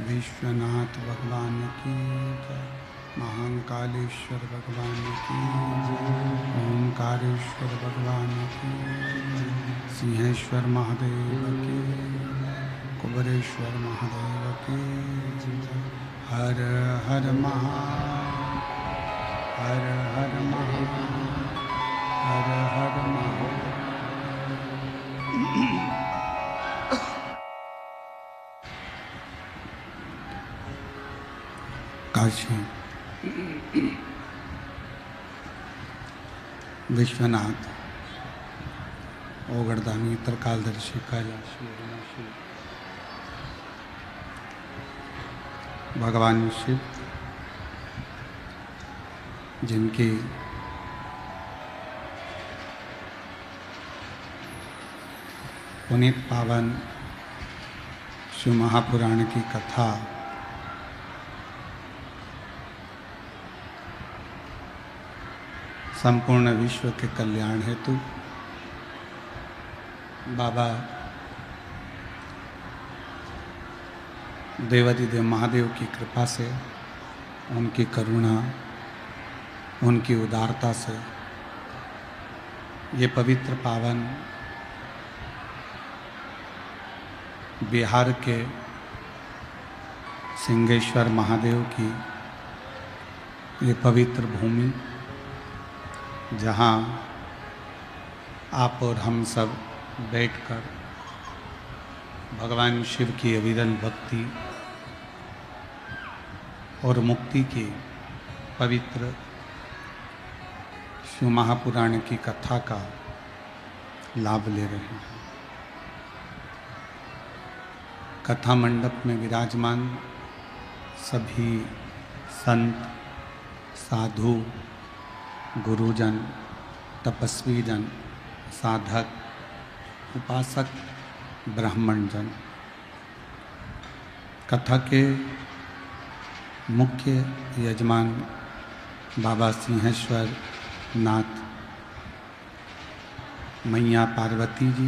विश्वनाथ भगवान की जय, महाकालेश्वर भगवान की जय, ओंकारेश्वर भगवान की जय, सिंहेश्वर महादेव की जय, कुबरेश्वर महादेव की जय। हर हर महा हर हर महा हर हर महा। काशी विश्वनाथ ओगड़दानी त्रिकालदर्शी कैलाशी अविनाशी भगवान शिव, जिनकी पुनीत पावन शिव महापुराण की कथा संपूर्ण विश्व के कल्याण हेतु बाबा देवाधिदेव महादेव की कृपा से, उनकी करुणा, उनकी उदारता से ये पवित्र पावन बिहार के सिंहेश्वर महादेव की ये पवित्र भूमि, जहाँ आप और हम सब बैठकर भगवान शिव की अविरल भक्ति और मुक्ति की पवित्र शिव महापुराण की कथा का लाभ ले रहे हैं। कथा मंडप में विराजमान सभी संत, साधु, गुरुजन, तपस्वी जन, साधक, उपासक, ब्राह्मण जन, कथा के मुख्य यजमान बाबा सिंहेश्वर नाथ मैया पार्वती जी,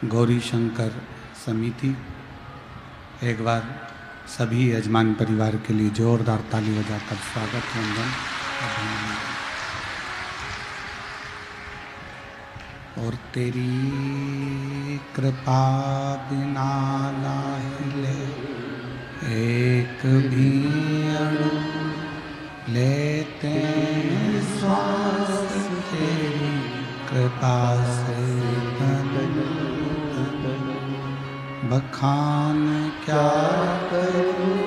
गौरी शंकर समिति, एक बार सभी यजमान परिवार के लिए जोरदार ताली बजाकर स्वागत वंदन अभिनंदन। और तेरी कृपा बिना लाहिले एक भी अणु लेते श्वास तेरी कृपा से बखान क्या करूं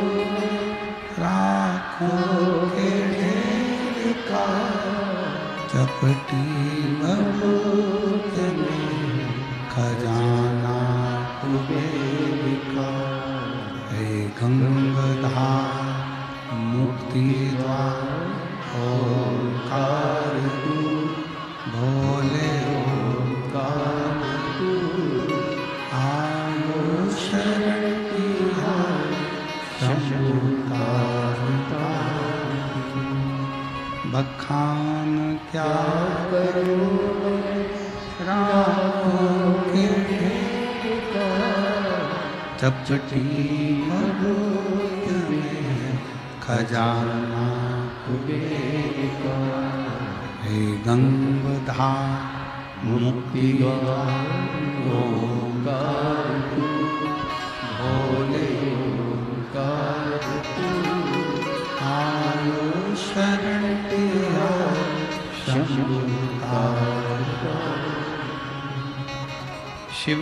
राखों के ढेर का चपटी बबूत में खजाना कुबेर का। हे गंगाधार मुक्ति द्वार ओंकार तू, भोले ओंकार तू, आयो शरण तिहार शंभु का बखान क्या करूं राहों के चपटी बबूत में खजाना कुबेर का। हे गंगाधार मुक्ति द्वार ओंकार तू, भोले ओंकार तू, आयो शरण तिहार शंभु का। शिव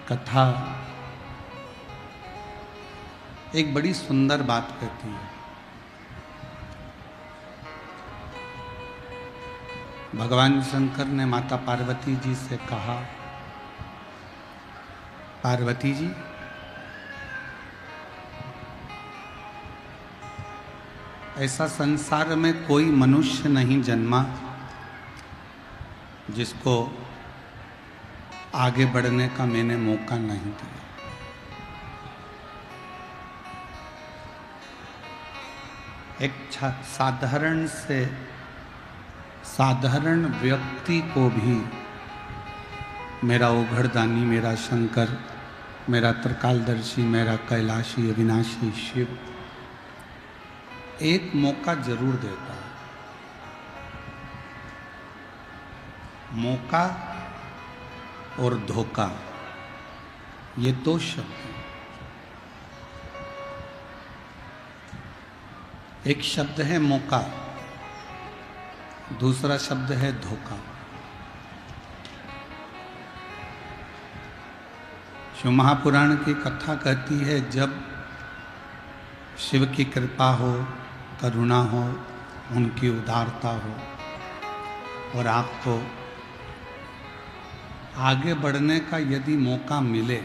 कथा एक बड़ी सुंदर बात कहती है। भगवान शंकर ने माता पार्वती जी से कहा, पार्वती जी ऐसा संसार में कोई मनुष्य नहीं जन्मा जिसको आगे बढ़ने का मैंने मौका नहीं दिया। एक साधारण से साधारण व्यक्ति को भी मेरा उघड़दानी, मेरा शंकर, मेरा त्रिकालदर्शी, मेरा कैलाशी अविनाशी शिव एक मौका जरूर देता है। मौका और धोखा, ये दो शब्द हैं। एक शब्द है मौका, दूसरा शब्द है धोखा। शिव महापुराण की कथा कहती है, जब शिव की कृपा हो, करुणा हो, उनकी उदारता हो और आपको आगे बढ़ने का यदि मौका मिले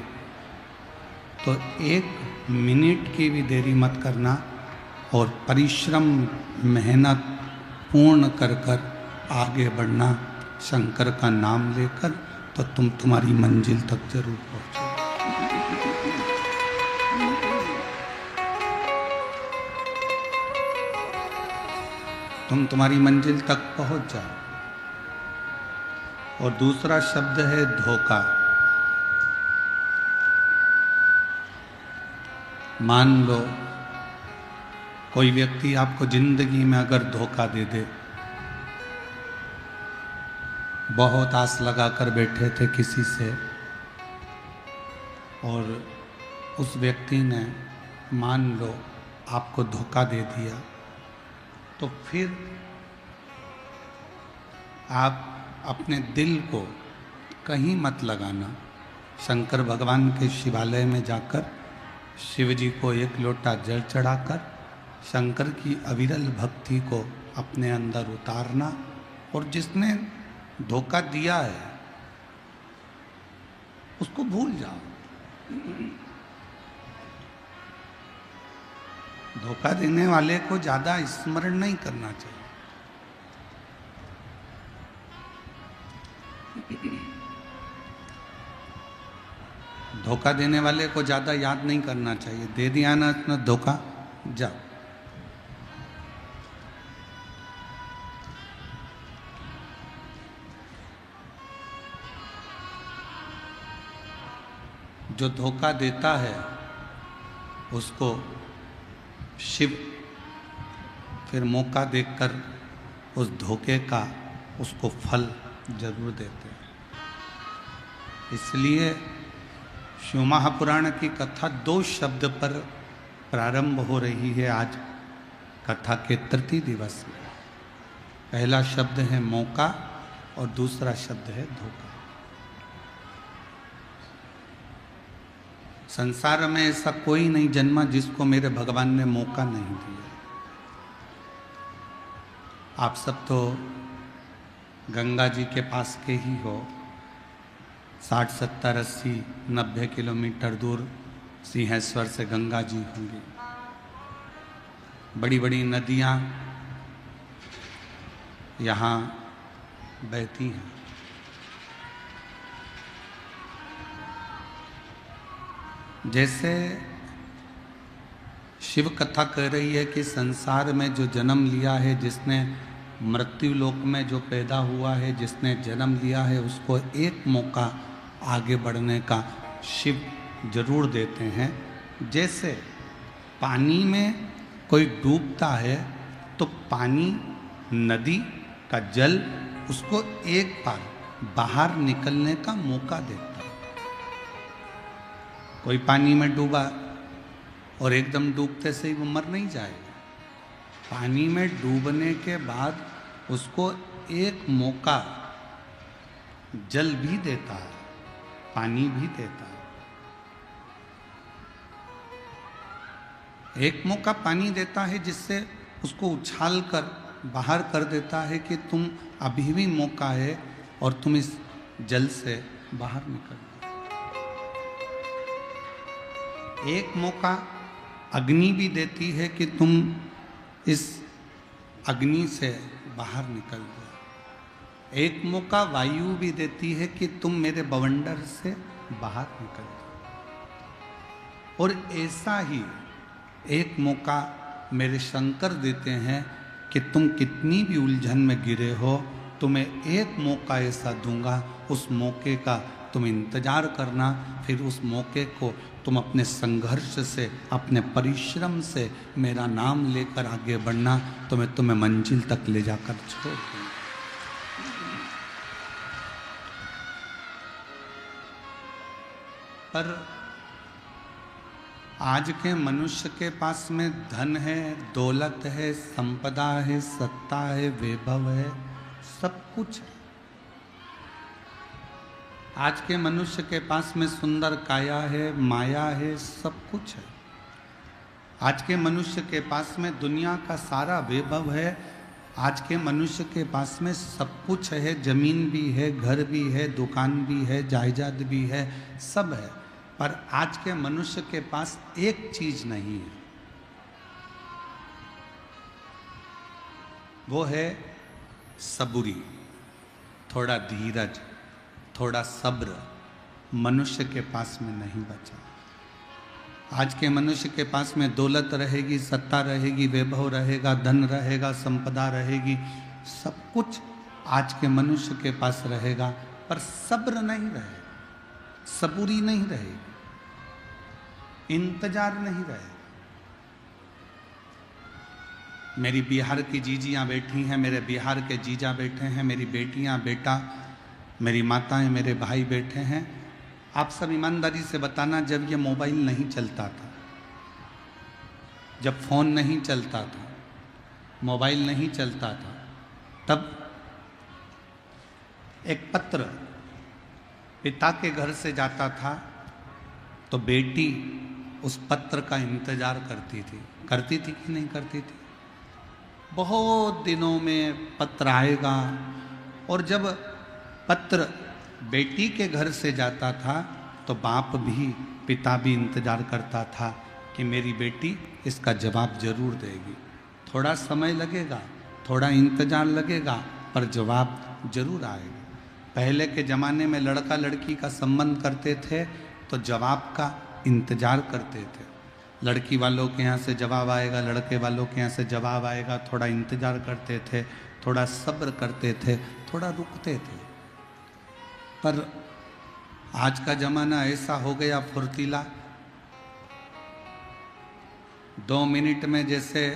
तो 1 मिनट की भी देरी मत करना और परिश्रम मेहनत पूर्ण कर कर आगे बढ़ना शंकर का नाम लेकर, तो तुम तुम्हारी मंजिल तक जरूर पहुंचो। तुम तुम्हारी मंजिल तक पहुंच जाओ। और दूसरा शब्द है धोखा। मान लो कोई व्यक्ति आपको जिंदगी में अगर धोखा दे दे, बहुत आस लगा कर बैठे थे किसी से और उस व्यक्ति ने मान लो आपको धोखा दे दिया, तो फिर आप अपने दिल को कहीं मत लगाना। शंकर भगवान के शिवालय में जाकर शिव जी को 1 लोटा जल चढ़ाकर शंकर की अविरल भक्ति को अपने अंदर उतारना, और जिसने धोखा दिया है उसको भूल जाओ। धोखा देने वाले को ज्यादा स्मरण नहीं करना चाहिए। धोखा देने वाले को ज्यादा याद नहीं करना चाहिए। दे दिया ना इतना धोखा, जाओ। जो धोखा देता है उसको शिव फिर मौका देखकर उस धोखे का उसको फल जरूर देते हैं। इसलिए शिव महापुराण की कथा 2 शब्द पर प्रारंभ हो रही है आज कथा के तृतीय दिवस में। पहला शब्द है मौका और दूसरा शब्द है धोखा। संसार में ऐसा कोई नहीं जन्मा जिसको मेरे भगवान ने मौका नहीं दिया। आप सब तो गंगा जी के पास के ही हो। 60, 70, 80, 90 किलोमीटर दूर सिंहेश्वर से गंगा जी होंगी। बड़ी बड़ी नदियाँ यहाँ बहती हैं। जैसे शिव कथा कह रही है कि संसार में जो जन्म लिया है, जिसने मृत्यु लोक में जो पैदा हुआ है, जिसने जन्म लिया है, उसको एक मौका आगे बढ़ने का शिव जरूर देते हैं। जैसे पानी में कोई डूबता है तो पानी, नदी का जल उसको एक बार बाहर निकलने का मौका देता है। कोई पानी में डूबा और एकदम डूबते से ही वो मर नहीं जाएगा। पानी में डूबने के बाद उसको एक मौका जल भी देता है, पानी भी देता है। एक मौका पानी देता है जिससे उसको उछाल कर बाहर कर देता है कि तुम अभी भी मौका है और तुम इस जल से बाहर निकल। एक मौका अग्नि भी देती है कि तुम इस अग्नि से बाहर निकल जाओ। एक मौका वायु भी देती है कि तुम मेरे बवंडर से बाहर निकल जाओ। और ऐसा ही एक मौका मेरे शंकर देते हैं कि तुम कितनी भी उलझन में गिरे हो, तुम्हें एक मौका ऐसा दूंगा, उस मौके का तुम इंतजार करना। फिर उस मौके को तुम अपने संघर्ष से, अपने परिश्रम से मेरा नाम लेकर आगे बढ़ना, तो मैं तुम्हें मंजिल तक ले जाकर छोड़ दूंगा। पर आज के मनुष्य के पास में धन है, दौलत है, संपदा है, सत्ता है, वैभव है, सब कुछ है। आज के मनुष्य के पास में सुंदर काया है, माया है, सब कुछ है। आज के मनुष्य के पास में दुनिया का सारा वैभव है। आज के मनुष्य के पास में सब कुछ है, जमीन भी है, घर भी है, दुकान भी है, जायदाद भी है, सब है। पर आज के मनुष्य के पास एक चीज नहीं है, वो है सबूरी, थोड़ा धीरज, थोड़ा सब्र। मनुष्य के पास में नहीं बचा। आज के मनुष्य के पास में दौलत रहेगी, सत्ता रहेगी, वैभव रहेगा, धन रहेगा, संपदा रहेगी, सब कुछ आज के मनुष्य के पास रहेगा, पर सब्र नहीं रहेगा, सबूरी नहीं रहेगी, इंतजार नहीं रहेगा। मेरी बिहार की जीजियाँ बैठी हैं, मेरे बिहार के जीजा बैठे हैं, मेरी बेटियाँ, बेटा, मेरी माताएं, मेरे भाई बैठे हैं। आप सब ईमानदारी से बताना, जब ये मोबाइल नहीं चलता था, जब फ़ोन नहीं चलता था, मोबाइल नहीं चलता था, तब एक पत्र पिता के घर से जाता था तो बेटी उस पत्र का इंतजार करती थी कि नहीं करती थी? बहुत दिनों में पत्र आएगा। और जब पत्र बेटी के घर से जाता था तो बाप भी, पिता भी इंतजार करता था कि मेरी बेटी इसका जवाब जरूर देगी। थोड़ा समय लगेगा, थोड़ा इंतजार लगेगा, पर जवाब जरूर आएगा। पहले के ज़माने में लड़का लड़की का संबंध करते थे तो जवाब का इंतजार करते थे। लड़की वालों के यहाँ से जवाब आएगा, लड़के वालों के यहाँ से जवाब आएगा, थोड़ा इंतजार करते थे, थोड़ा सब्र करते थे, थोड़ा रुकते थे। पर आज का जमाना ऐसा हो गया फुर्तीला, 2 मिनट में जैसे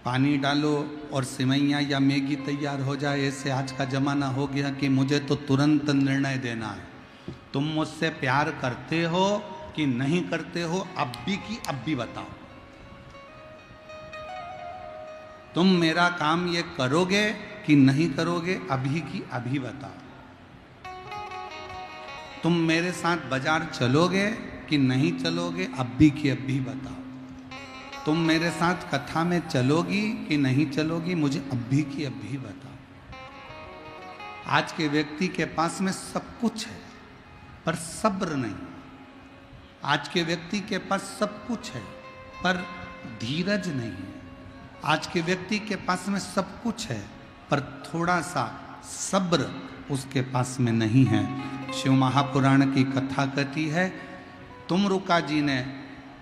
पानी डालो और सिवैयाँ या मैगी तैयार हो जाए, ऐसे आज का ज़माना हो गया कि मुझे तो तुरंत निर्णय देना है। तुम मुझसे प्यार करते हो कि नहीं करते हो, अब भी की अब भी बताओ। तुम मेरा काम ये करोगे कि नहीं करोगे, अभी की अभी बताओ। तुम मेरे साथ बाजार चलोगे कि नहीं चलोगे, अब भी की अब भी बताओ। तुम मेरे साथ कथा में चलोगी कि नहीं चलोगी, मुझे अभी की अभी बताओ। आज के व्यक्ति के पास में सब कुछ है पर सब्र नहीं। आज के व्यक्ति के पास सब कुछ है पर धीरज नहीं है। आज के व्यक्ति के पास में सब कुछ है पर थोड़ा सा सब्र उसके पास में नहीं है। शिव महापुराण की कथा कहती है, तुमरुका जी ने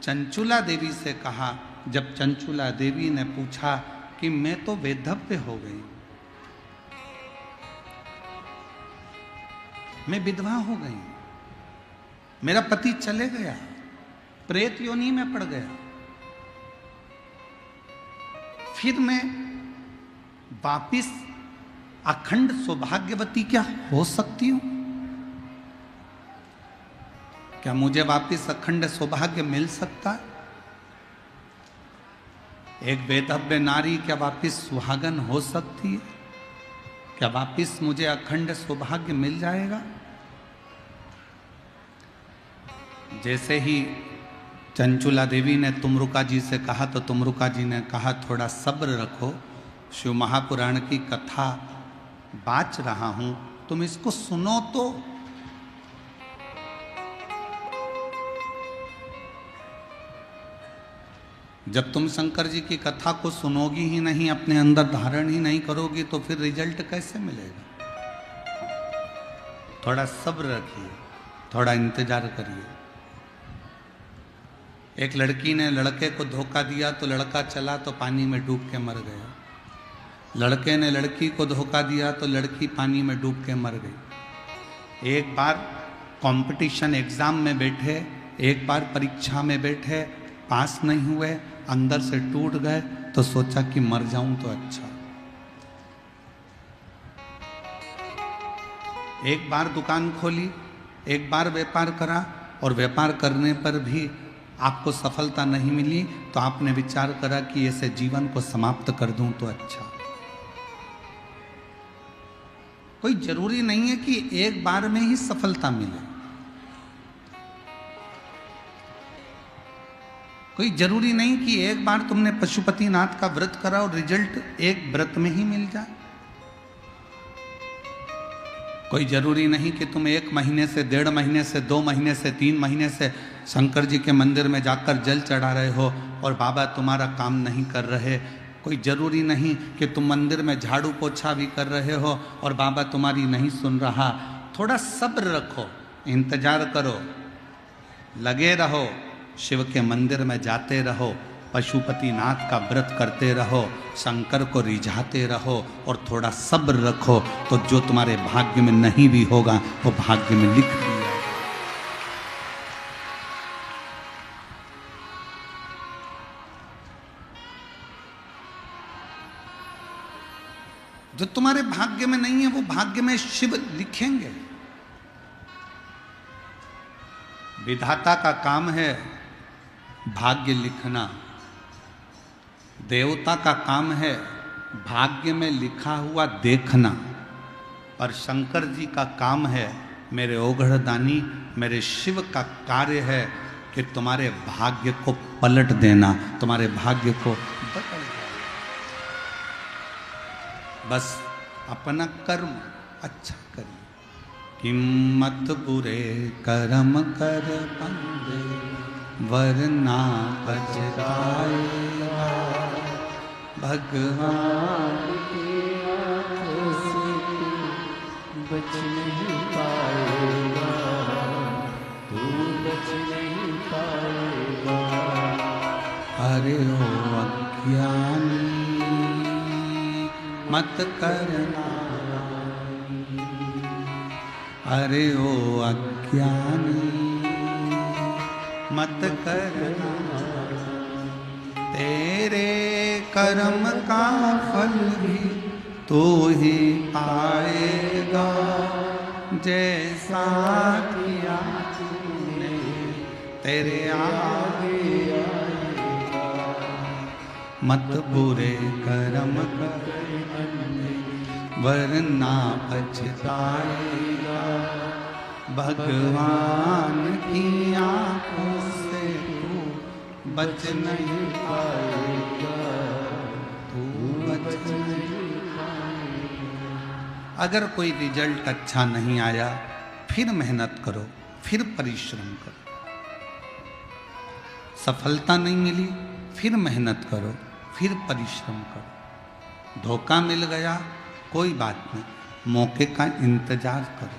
चंचुला देवी से कहा, जब चंचुला देवी ने पूछा कि मैं तो वेधव्य हो गई, मैं विधवा हो गई, मेरा पति चले गया, प्रेत योनि में पड़ गया, फिर मैं वापिस अखंड सौभाग्यवती क्या हो सकती हूं? क्या मुझे वापिस अखंड सौभाग्य मिल सकता है? एक वेधव्य नारी क्या वापिस सुहागन हो सकती है? क्या वापिस मुझे अखंड सौभाग्य मिल जाएगा? जैसे ही चंचुला देवी ने तुमरुका जी से कहा तो तुमरुका जी ने कहा, थोड़ा सब्र रखो, शिव महापुराण की कथा बाच रहा हूं, तुम इसको सुनो तो। जब तुम शंकर जी की कथा को सुनोगी ही नहीं, अपने अंदर धारण ही नहीं करोगी, तो फिर रिजल्ट कैसे मिलेगा? थोड़ा सब्र रखिए, थोड़ा इंतजार करिए। एक लड़की ने लड़के को धोखा दिया तो लड़का चला तो पानी में डूब के मर गया। लड़के ने लड़की को धोखा दिया तो लड़की पानी में डूब के मर गई। एक बार कंपटीशन एग्जाम में बैठे, एक बार परीक्षा में बैठे, पास नहीं हुए, अंदर से टूट गए, तो सोचा कि मर जाऊं तो अच्छा। एक बार दुकान खोली, एक बार व्यापार करा और व्यापार करने पर भी आपको सफलता नहीं मिली, तो आपने विचार करा कि ऐसे जीवन को समाप्त कर दूं तो अच्छा। कोई जरूरी नहीं है कि एक बार में ही सफलता मिले, कोई जरूरी नहीं कि एक बार तुमने पशुपतिनाथ का व्रत करा और रिजल्ट एक व्रत में ही मिल जाए। कोई जरूरी नहीं कि तुम 1 महीने से, 1.5 महीने से, 2 महीने से, 3 महीने से शंकर जी के मंदिर में जाकर जल चढ़ा रहे हो और बाबा तुम्हारा काम नहीं कर रहे। कोई जरूरी नहीं कि तुम मंदिर में झाड़ू पोछा भी कर रहे हो और बाबा तुम्हारी नहीं सुन रहा। थोड़ा सब्र रखो, इंतजार करो, लगे रहो, शिव के मंदिर में जाते रहो, पशुपतिनाथ का व्रत करते रहो, शंकर को रिझाते रहो और थोड़ा सब्र रखो, तो जो तुम्हारे भाग्य में नहीं भी होगा वो भाग्य में लिख दिया। जो तुम्हारे भाग्य में नहीं है वो भाग्य में शिव लिखेंगे। विधाता का काम है भाग्य लिखना, देवता का काम है भाग्य में लिखा हुआ देखना, और शंकर जी का काम है, मेरे ओघड़दानी मेरे शिव का कार्य है कि तुम्हारे भाग्य को पलट देना, तुम्हारे भाग्य को बदल देना। बस अपना कर्म अच्छा करिए। किम्मत बुरे कर्म कर बंदे वरना पछताएगा, भगवान की आंखों से बच नहीं पाएगा, तू बच नहीं पाएगा। अरे ओ अज्ञानी मत करना, अरे ओ अज्ञानी मत करना, तेरे कर्म का फल भी तू ही पाएगा, जैसा किया तूने तेरे आगे आएगा। मत बुरे कर्म कर वरना पछताएगा, भगवान की आंखों से तू बच नहीं पाएगा, तू बच नहीं पाएगा। अगर कोई रिजल्ट अच्छा नहीं आया, फिर मेहनत करो, फिर परिश्रम करो। सफलता नहीं मिली, फिर मेहनत करो, फिर परिश्रम करो। धोखा मिल गया, कोई बात नहीं, मौके का इंतजार करो।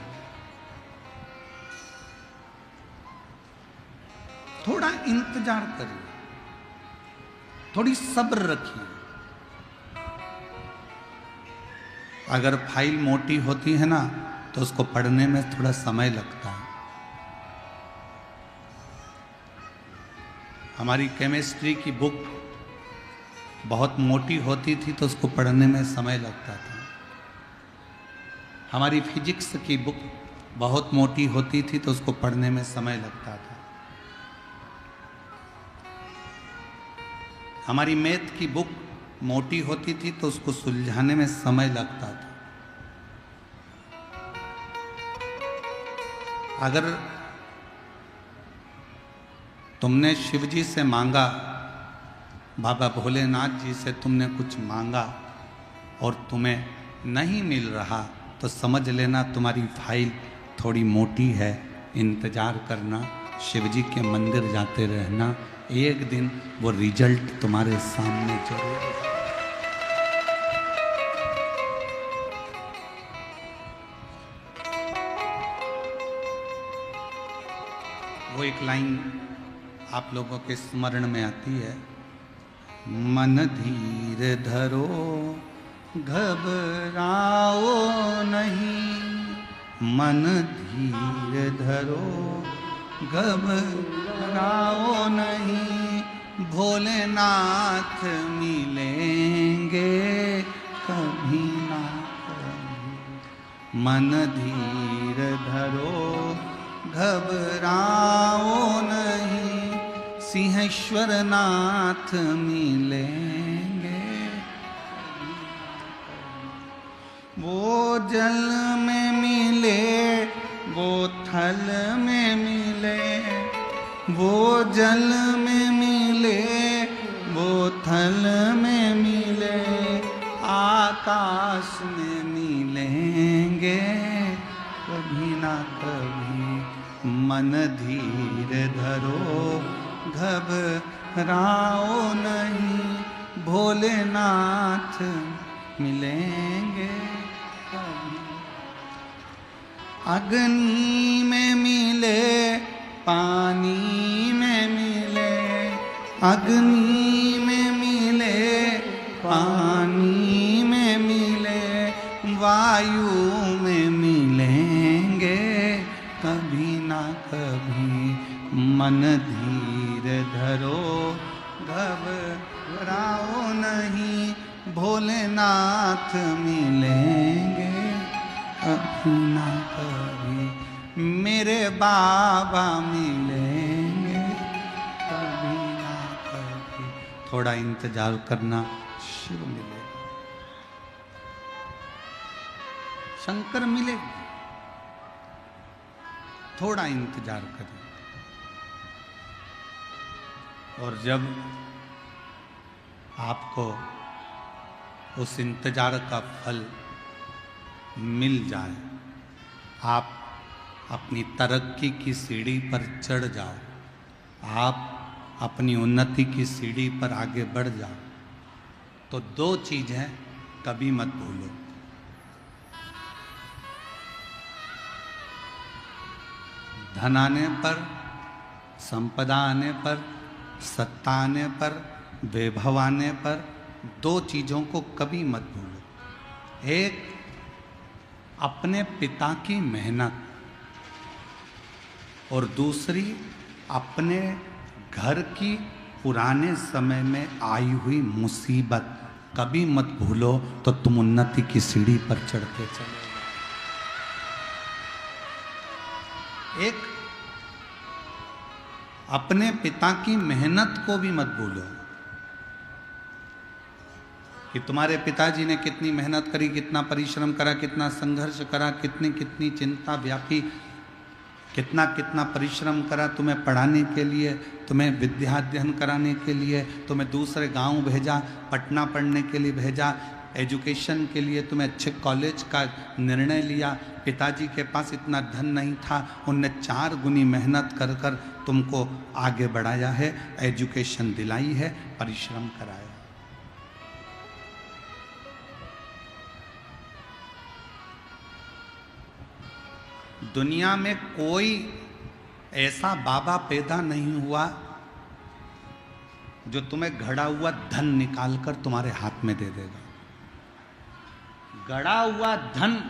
थोड़ा इंतजार करिए, थोड़ी सब्र रखिए। अगर फाइल मोटी होती है ना, तो उसको पढ़ने में थोड़ा समय लगता है। हमारी केमिस्ट्री की बुक बहुत मोटी होती थी तो उसको पढ़ने में समय लगता था। हमारी फिजिक्स की बुक बहुत मोटी होती थी तो उसको पढ़ने में समय लगता था। हमारी मैथ की बुक मोटी होती थी तो उसको सुलझाने में समय लगता था। अगर तुमने शिव जी से मांगा, बाबा भोलेनाथ जी से तुमने कुछ मांगा और तुम्हें नहीं मिल रहा, तो समझ लेना तुम्हारी फाइल थोड़ी मोटी है। इंतजार करना, शिव जी के मंदिर जाते रहना, एक दिन वो रिजल्ट तुम्हारे सामने जरूर। वो एक लाइन आप लोगों के स्मरण में आती है, मन धीर धरो घबराओ नहीं, मन धीर धरो घबराओ नहीं, भोलेनाथ मिलेंगे कभी ना कभी। मन धीर धरो घबराओ नहीं, सिंहेश्वर नाथ मिलेंगे। वो जल में मिले, वो थल में मिले, वो जल में मिले, वो थल में मिले, आकाश में मिलेंगे कभी ना कभी। मन धीर धरो घबराओ नहीं, भोलेनाथ मिलेंगे कभी। अग्नि में मिले, पानी में मिले, अग्नि में मिले, पानी में मिले, वायु में मिलेंगे कभी ना कभी। मन धीर धरो घबराओ नहीं, भोलेनाथ मिलेंगे कभी ना कभी। मेरे बाबा मिलेंगे कभी ना कभी। थोड़ा इंतजार करना, शिव मिलेगा, शंकर मिलेगा। थोड़ा इंतजार करें, और जब आपको उस इंतजार का फल मिल जाए, आप अपनी तरक्की की सीढ़ी पर चढ़ जाओ, आप अपनी उन्नति की सीढ़ी पर आगे बढ़ जाओ, तो दो चीज़ें कभी मत भूलो। धन आने पर, संपदा आने पर, सत्ता आने पर, वैभव आने पर, दो चीज़ों को कभी मत भूलो। एक, अपने पिता की मेहनत, और दूसरी अपने घर की पुराने समय में आई हुई मुसीबत कभी मत भूलो, तो तुम उन्नति की सीढ़ी पर चढ़ते चले। एक अपने पिता की मेहनत को भी मत भूलो कि तुम्हारे पिताजी ने कितनी मेहनत करी, कितना परिश्रम करा, कितना संघर्ष करा, कितनी कितनी चिंता व्यापी, कितना कितना परिश्रम करा तुम्हें पढ़ाने के लिए, तुम्हें विद्या अध्ययन कराने के लिए, तुम्हें दूसरे गांव भेजा, पटना पढ़ने के लिए भेजा, एजुकेशन के लिए तुम्हें अच्छे कॉलेज का निर्णय लिया। पिताजी के पास इतना धन नहीं था, उनने 4 गुनी मेहनत कर कर तुमको आगे बढ़ाया है, एजुकेशन दिलाई है, परिश्रम कराया। दुनिया में कोई ऐसा बाबा पैदा नहीं हुआ जो तुम्हें घड़ा हुआ धन निकालकर तुम्हारे हाथ में दे देगा। गड़ा हुआ धन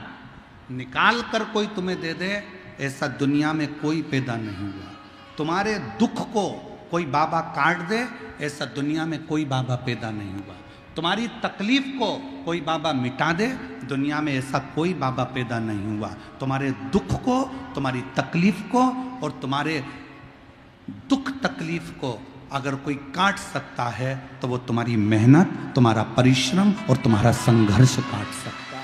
निकाल कर कोई तुम्हें दे दे, ऐसा दुनिया में कोई पैदा नहीं हुआ। तुम्हारे दुख को कोई बाबा काट दे, ऐसा दुनिया में कोई बाबा पैदा नहीं हुआ। तुम्हारी तकलीफ को कोई बाबा मिटा दे, दुनिया में ऐसा कोई बाबा पैदा नहीं हुआ। तुम्हारे दुख को, तुम्हारी तकलीफ को और तुम्हारे दुख तकलीफ को अगर कोई काट सकता है तो वो तुम्हारी मेहनत, तुम्हारा परिश्रम और तुम्हारा संघर्ष काट सकता है।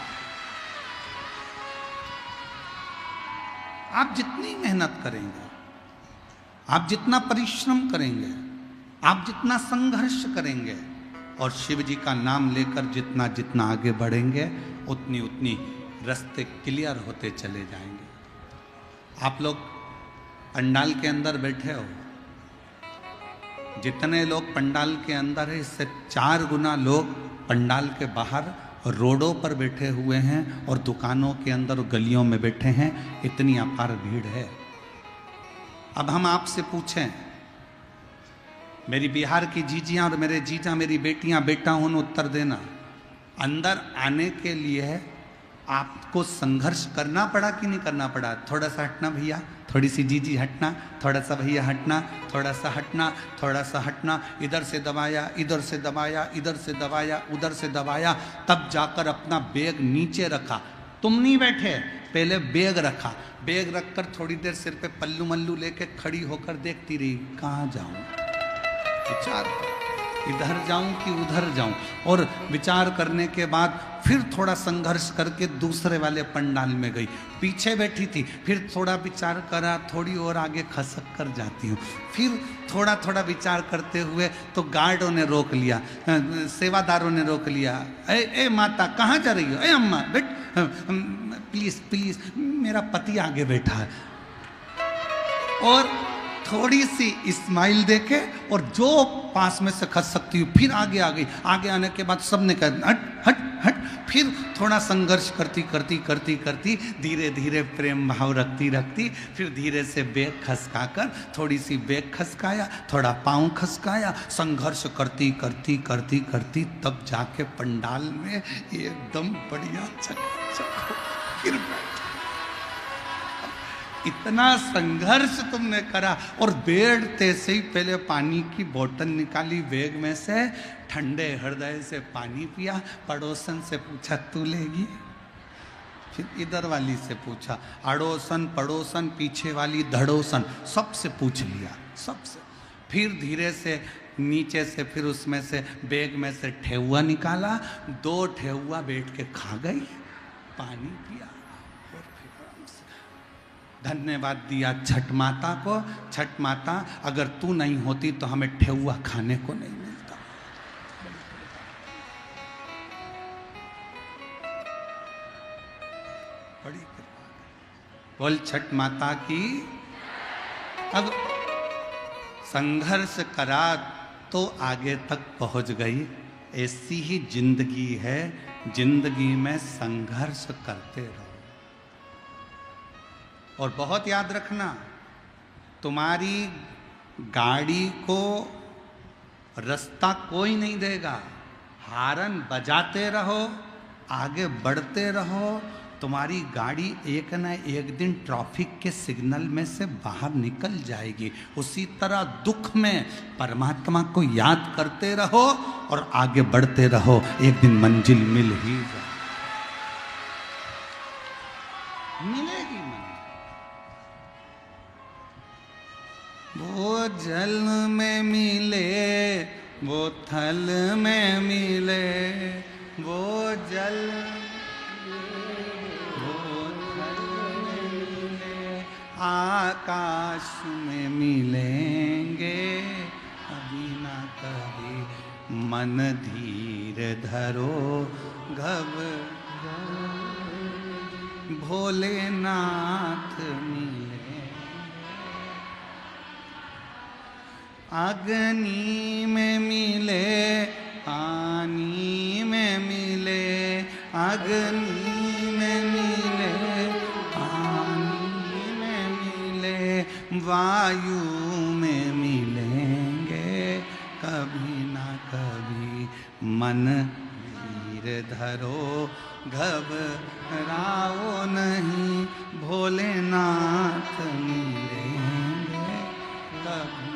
आप जितनी मेहनत करेंगे, आप जितना परिश्रम करेंगे, आप जितना संघर्ष करेंगे और शिव जी का नाम लेकर जितना जितना आगे बढ़ेंगे, उतनी उतनी रास्ते क्लियर होते चले जाएंगे। आप लोग पंडाल के अंदर बैठे हो, जितने लोग पंडाल के अंदर है, इससे 4 गुना लोग पंडाल के बाहर रोडों पर बैठे हुए हैं और दुकानों के अंदर गलियों में बैठे हैं। इतनी अपार भीड़ है। अब हम आपसे पूछें, मेरी बिहार की जीजियां और मेरे जीजा, मेरी बेटियां, बेटा उन उत्तर देना। अंदर आने के लिए आपको संघर्ष करना पड़ा कि नहीं करना पड़ा? थोड़ा सा हटना भैया, थोड़ी सी जीजी हटना, थोड़ा सा भैया हटना, थोड़ा सा हटना, थोड़ा सा हटना, इधर से दबाया, इधर से दबाया, इधर से दबाया, उधर से दबाया, तब जाकर अपना बैग नीचे रखा। तुम नहीं बैठे, पहले बैग रखा। बैग रखकर थोड़ी देर सिर पे पल्लू मल्लू लेके खड़ी होकर देखती रही, कहाँ जाऊं, विचार, इधर जाऊं कि उधर जाऊं। और विचार करने के बाद फिर थोड़ा संघर्ष करके दूसरे वाले पंडाल में गई। पीछे बैठी थी, फिर थोड़ा विचार करा, थोड़ी और आगे खसक कर जाती हूँ। फिर थोड़ा थोड़ा विचार करते हुए तो गार्डों ने रोक लिया, सेवादारों ने रोक लिया। ए माता कहाँ जा रही हो? ए अम्मा बेट, प्लीज प्लीज, मेरा पति आगे बैठा है। और थोड़ी सी स्माइल देके और जो पास में से खस सकती हूँ, फिर आगे आ गई। आगे आने के बाद सबने कहा हट हट हट। फिर थोड़ा संघर्ष करती करती करती करती धीरे धीरे प्रेम भाव रखती रखती फिर धीरे से बैग खसका कर, थोड़ी सी बैग खसकाया, थोड़ा पाँव खसकाया, संघर्ष करती करती करती करती तब जाके पंडाल में एकदम बढ़िया चक फिर इतना संघर्ष तुमने करा। और बैठते से ही पहले पानी की बोतल निकाली बैग में से, ठंडे हृदय से पानी पिया, पड़ोसन से पूछा तू लेगी? फिर इधर वाली से पूछा, अड़ोसन पड़ोसन पीछे वाली धड़ोसन, सबसे पूछ लिया, सबसे। फिर धीरे से नीचे से फिर उसमें से बैग में से ठेहुआ निकाला, 2 ठेहुआ बैठ के खा गई, पानी पिया। धन्यवाद दिया छठ माता को। छठ माता, अगर तू नहीं होती तो हमें ठेहुआ खाने को नहीं मिलता। बड़ी कृपा। बोल छठ माता की। अब संघर्ष करा तो आगे तक पहुंच गई। ऐसी ही जिंदगी है, जिंदगी में संघर्ष करते रहो। और बहुत याद रखना, तुम्हारी गाड़ी को रास्ता कोई नहीं देगा। हारन बजाते रहो, आगे बढ़ते रहो, तुम्हारी गाड़ी एक न एक दिन ट्रैफिक के सिग्नल में से बाहर निकल जाएगी। उसी तरह दुख में परमात्मा को याद करते रहो और आगे बढ़ते रहो, एक दिन मंजिल मिल ही जाए, मिलेगी मंजिल। वो जल में मिले, वो थल में मिले, वो जल वो थल में मिले, आकाश में मिलेंगे कभी ना कभी। मन धीर धरो घबराओ, भोलेनाथ मिले। अग्नि में मिले, पानी में मिले, अग्नि में मिले, पानी में मिले, वायु में मिलेंगे कभी ना कभी। मन धीर धरो घबराओ नहीं, भोलेनाथ मिलेंगे कभी।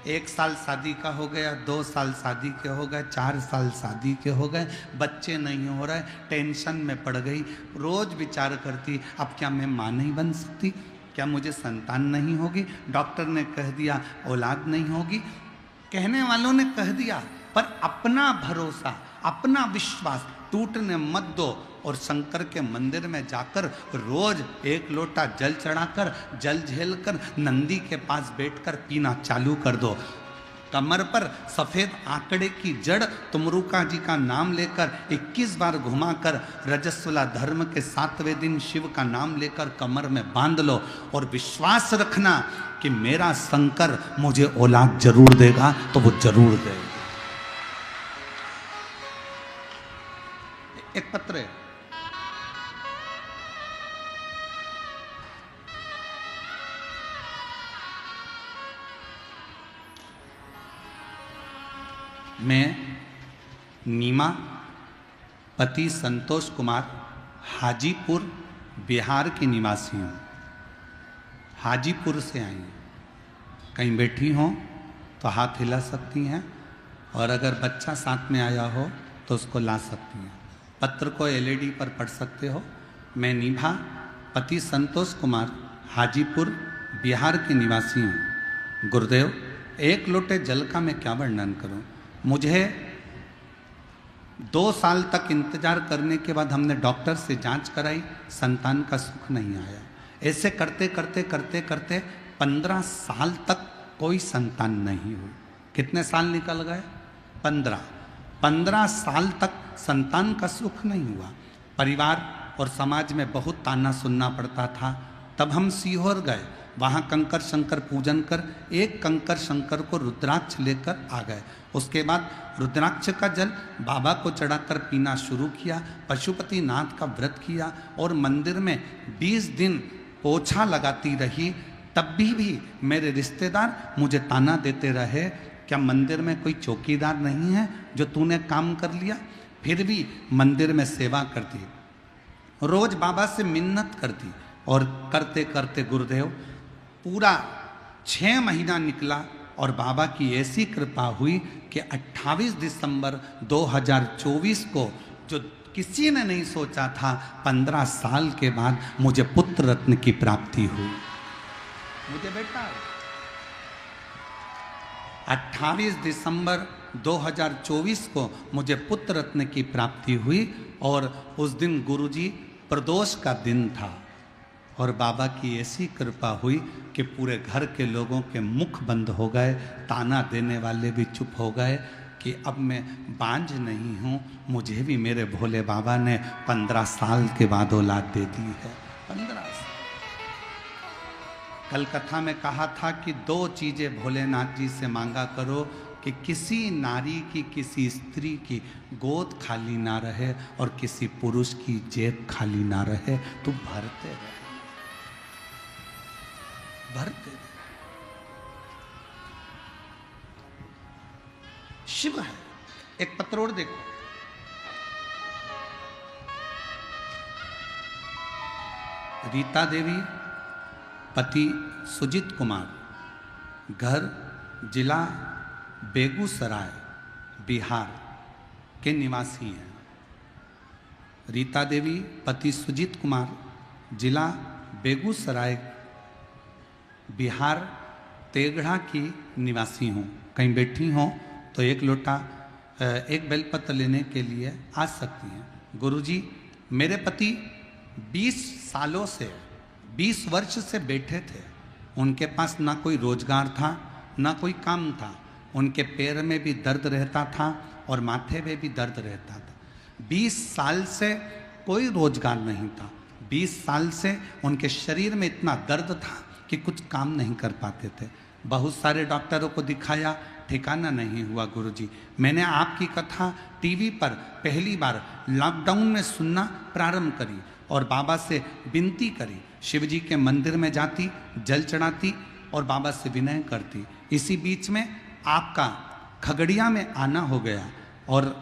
1 साल शादी का हो गया, 2 साल शादी के हो गए, 4 साल शादी के हो गए, बच्चे नहीं हो रहे, टेंशन में पड़ गई। रोज विचार करती, अब क्या मैं माँ नहीं बन सकती, क्या मुझे संतान नहीं होगी। डॉक्टर ने कह दिया औलाद नहीं होगी, कहने वालों ने कह दिया, पर अपना भरोसा, अपना विश्वास टूटने मत दो। और शंकर के मंदिर में जाकर रोज 1 लोटा जल चढ़ाकर, जल झेलकर नंदी के पास बैठकर पीना चालू कर दो। कमर पर सफेद आंकड़े की जड़ तुमरुका जी का नाम लेकर 21 बार घुमाकर रजस्वला धर्म के 7वें दिन शिव का नाम लेकर कमर में बांध लो और विश्वास रखना कि मेरा शंकर मुझे औलाद जरूर देगा, तो वो जरूर देगा। एक पत्र है, मैं नीमा, पति संतोष कुमार, हाजीपुर बिहार की निवासी हूँ। हाजीपुर से आई हूँ। कहीं बैठी हों तो हाथ हिला सकती हैं, और अगर बच्चा साथ में आया हो तो उसको ला सकती हैं। पत्र को LED पर पढ़ सकते हो। मैं नीभा, पति संतोष कुमार, हाजीपुर बिहार की निवासी हूँ। गुरुदेव, 1 लोटे जल का मैं क्या वर्णन करूँ। मुझे 2 साल तक इंतजार करने के बाद हमने डॉक्टर से जांच कराई, संतान का सुख नहीं आया। ऐसे करते करते करते करते 15 साल तक कोई संतान नहीं हुई। कितने साल निकल गए? 15 साल तक संतान का सुख नहीं हुआ। परिवार और समाज में बहुत ताना सुनना पड़ता था। तब हम सीहोर गए, वहाँ कंकर शंकर पूजन कर एक कंकर शंकर को रुद्राक्ष लेकर आ गए। उसके बाद रुद्राक्ष का जल बाबा को चढ़ाकर पीना शुरू किया। पशुपति नाथ का व्रत किया और मंदिर में 20 दिन पोछा लगाती रही। तब भी मेरे रिश्तेदार मुझे ताना देते रहे, क्या मंदिर में कोई चौकीदार नहीं है जो तूने काम कर लिया। फिर भी मंदिर में सेवा करती, रोज बाबा से मिन्नत करती, और करते करते गुरुदेव पूरा 6 महीना निकला और बाबा की ऐसी कृपा हुई कि 28 दिसंबर 2024 को, जो किसी ने नहीं सोचा था, 15 साल के बाद मुझे पुत्र रत्न की प्राप्ति हुई। मुझे बेटा 28 दिसंबर 2024 को मुझे पुत्र रत्न की प्राप्ति हुई। और उस दिन गुरुजी प्रदोष का दिन था और बाबा की ऐसी कृपा हुई कि पूरे घर के लोगों के मुख बंद हो गए, ताना देने वाले भी चुप हो गए कि अब मैं बांझ नहीं हूँ। मुझे भी मेरे भोले बाबा ने 15 साल के बाद औलाद दे दी है। 15 साल। कल कथा में कहा था कि 2 चीज़ें भोलेनाथ जी से मांगा करो कि किसी नारी की, किसी स्त्री की गोद खाली ना रहे और किसी पुरुष की जेब खाली ना रहे। तो भरते रहे, भरते रहे। शिव है। एक पत्र और देखो, रीता देवी, पति सुजीत कुमार, घर जिला बेगूसराय, बिहार के निवासी हैं। रीता देवी, पति सुजीत कुमार, जिला बेगूसराय, बिहार, तेघड़ा की निवासी हूँ। कहीं बैठी हों तो एक लोटा एक बेलपत्र लेने के लिए आ सकती हैं। गुरुजी, मेरे पति 20 सालों से 20 वर्ष से बैठे थे। उनके पास ना कोई रोजगार था, ना कोई काम था। उनके पैर में भी दर्द रहता था और माथे में भी दर्द रहता था। 20 साल से कोई रोजगार नहीं था। 20 साल से उनके शरीर में इतना दर्द था कि कुछ काम नहीं कर पाते थे। बहुत सारे डॉक्टरों को दिखाया, ठिकाना नहीं हुआ। गुरुजी, मैंने आपकी कथा टीवी पर पहली बार लॉकडाउन में सुनना प्रारंभ करी और बाबा से विनती करी। शिव जी के मंदिर में जाती, जल चढ़ाती और बाबा से विनय करती। इसी बीच में आपका खगड़िया में आना हो गया और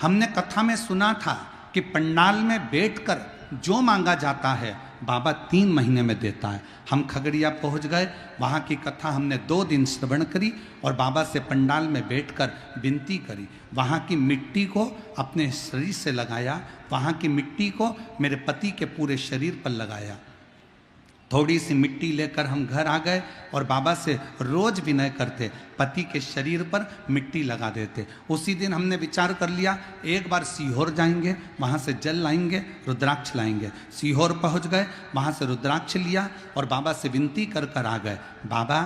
हमने कथा में सुना था कि पंडाल में बैठकर जो मांगा जाता है बाबा 3 महीने में देता है। हम खगड़िया पहुंच गए, वहाँ की कथा हमने 2 दिन श्रवण करी और बाबा से पंडाल में बैठकर विनती करी। वहाँ की मिट्टी को अपने शरीर से लगाया, वहाँ की मिट्टी को मेरे पति के पूरे शरीर पर लगाया। थोड़ी सी मिट्टी लेकर हम घर आ गए और बाबा से रोज विनय करते, पति के शरीर पर मिट्टी लगा देते। उसी दिन हमने विचार कर लिया एक बार सीहोर जाएंगे, वहाँ से जल लाएंगे, रुद्राक्ष लाएंगे। सीहोर पहुँच गए, वहाँ से रुद्राक्ष लिया और बाबा से विनती कर कर आ गए। बाबा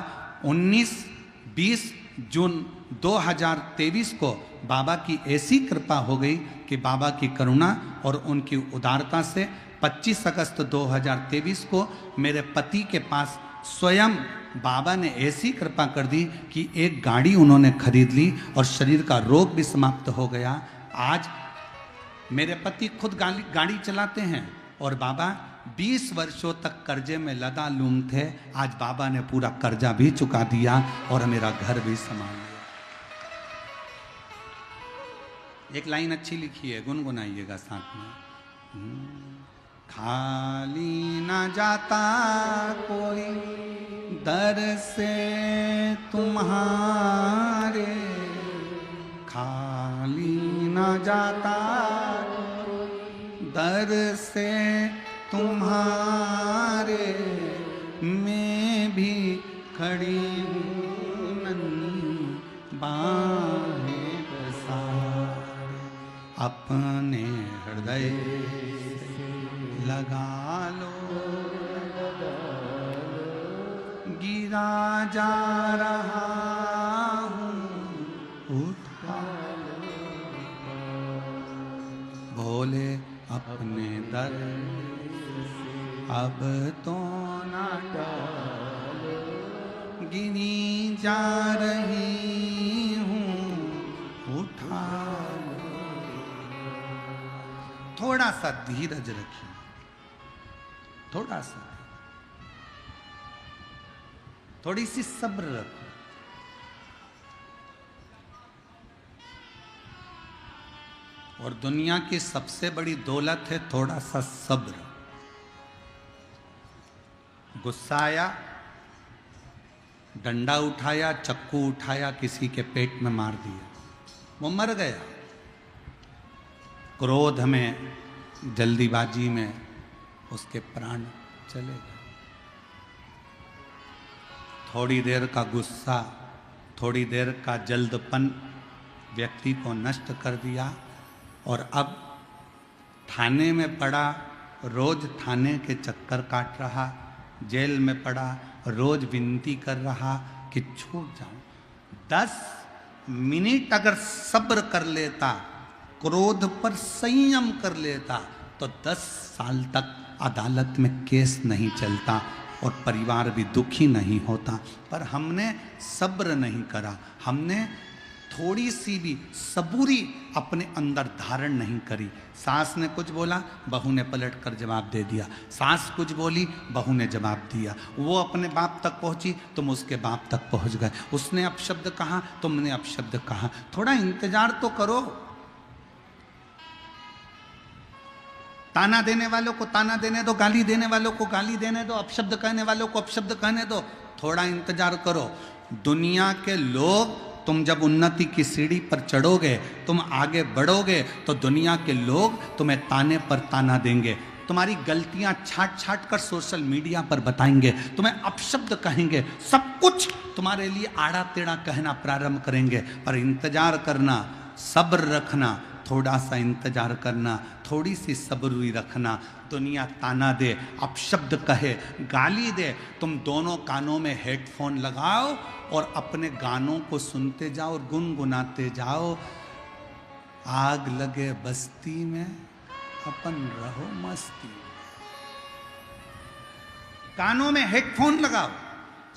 19-20 जून 2023 को बाबा की ऐसी कृपा हो गई कि बाबा की करुणा और उनकी उदारता से 25 अगस्त 2023 को मेरे पति के पास स्वयं बाबा ने ऐसी कृपा कर दी कि एक गाड़ी उन्होंने खरीद ली और शरीर का रोग भी समाप्त हो गया। आज मेरे पति खुद गाड़ी चलाते हैं और बाबा 20 वर्षों तक कर्जे में लदालूम थे। आज बाबा ने पूरा कर्जा भी चुका दिया और मेरा घर भी संभाल लिया। एक लाइन अच्छी लिखी है, गुनगुनाइएगा साथ में। खाली न जाता कोई दर से तुम्हारे, खाली न जाता दर से तुम्हारे, मैं भी खड़ी हूँ नन्ही बाहें पसारे, अपने हृदय लगा लो, गिरा जा रहा हूँ उठा लो, भोले अपने दर अब तो ना डालो, गिनी जा रही हूँ उठा लो। थोड़ा सा धीरज रखिए, थोड़ा सा, थोड़ी सी सब्र रखो। और दुनिया की सबसे बड़ी दौलत है थोड़ा सा सब्र। गुस्सा आया, डंडा उठाया, चक्कू उठाया, किसी के पेट में मार दिया, वो मर गया। क्रोध में, जल्दीबाजी में उसके प्राण चले गए। थोड़ी देर का गुस्सा, थोड़ी देर का जल्दपन व्यक्ति को नष्ट कर दिया और अब थाने में पड़ा, रोज थाने के चक्कर काट रहा, जेल में पड़ा, रोज विनती कर रहा कि छूट जाऊं। 10 मिनट अगर सब्र कर लेता, क्रोध पर संयम कर लेता तो 10 साल तक अदालत में केस नहीं चलता और परिवार भी दुखी नहीं होता। पर हमने सब्र नहीं करा, हमने थोड़ी सी भी सबूरी अपने अंदर धारण नहीं करी। सास ने कुछ बोला, बहू ने पलट कर जवाब दे दिया। सास कुछ बोली, बहू ने जवाब दिया। वो अपने बाप तक पहुंची, तुम उसके बाप तक पहुंच गए। उसने अपशब्द कहा, तुमने अपशब्द कहा। थोड़ा इंतजार तो करो। ताना देने वालों को ताना देने दो, गाली देने वालों को गाली देने दो, अपशब्द कहने वालों को अपशब्द कहने दो। थोड़ा इंतजार करो। दुनिया के लोग, तुम जब उन्नति की सीढ़ी पर चढ़ोगे, तुम आगे बढ़ोगे, तो दुनिया के लोग तुम्हें ताने पर ताना देंगे, तुम्हारी गलतियां छाट छाट कर सोशल मीडिया पर बताएंगे, तुम्हें अपशब्द कहेंगे, सब कुछ तुम्हारे लिए आड़ा टेढ़ा कहना प्रारंभ करेंगे। पर इंतजार करना, सब्र रखना, थोड़ा सा इंतजार करना, थोड़ी सी सब्र रखना। दुनिया ताना दे, अपशब्द कहे, गाली दे, तुम दोनों कानों में हेडफोन लगाओ और अपने गानों को सुनते जाओ और गुनगुनाते जाओ। आग लगे बस्ती में, अपन रहो मस्ती। कानों में हेडफोन लगाओ।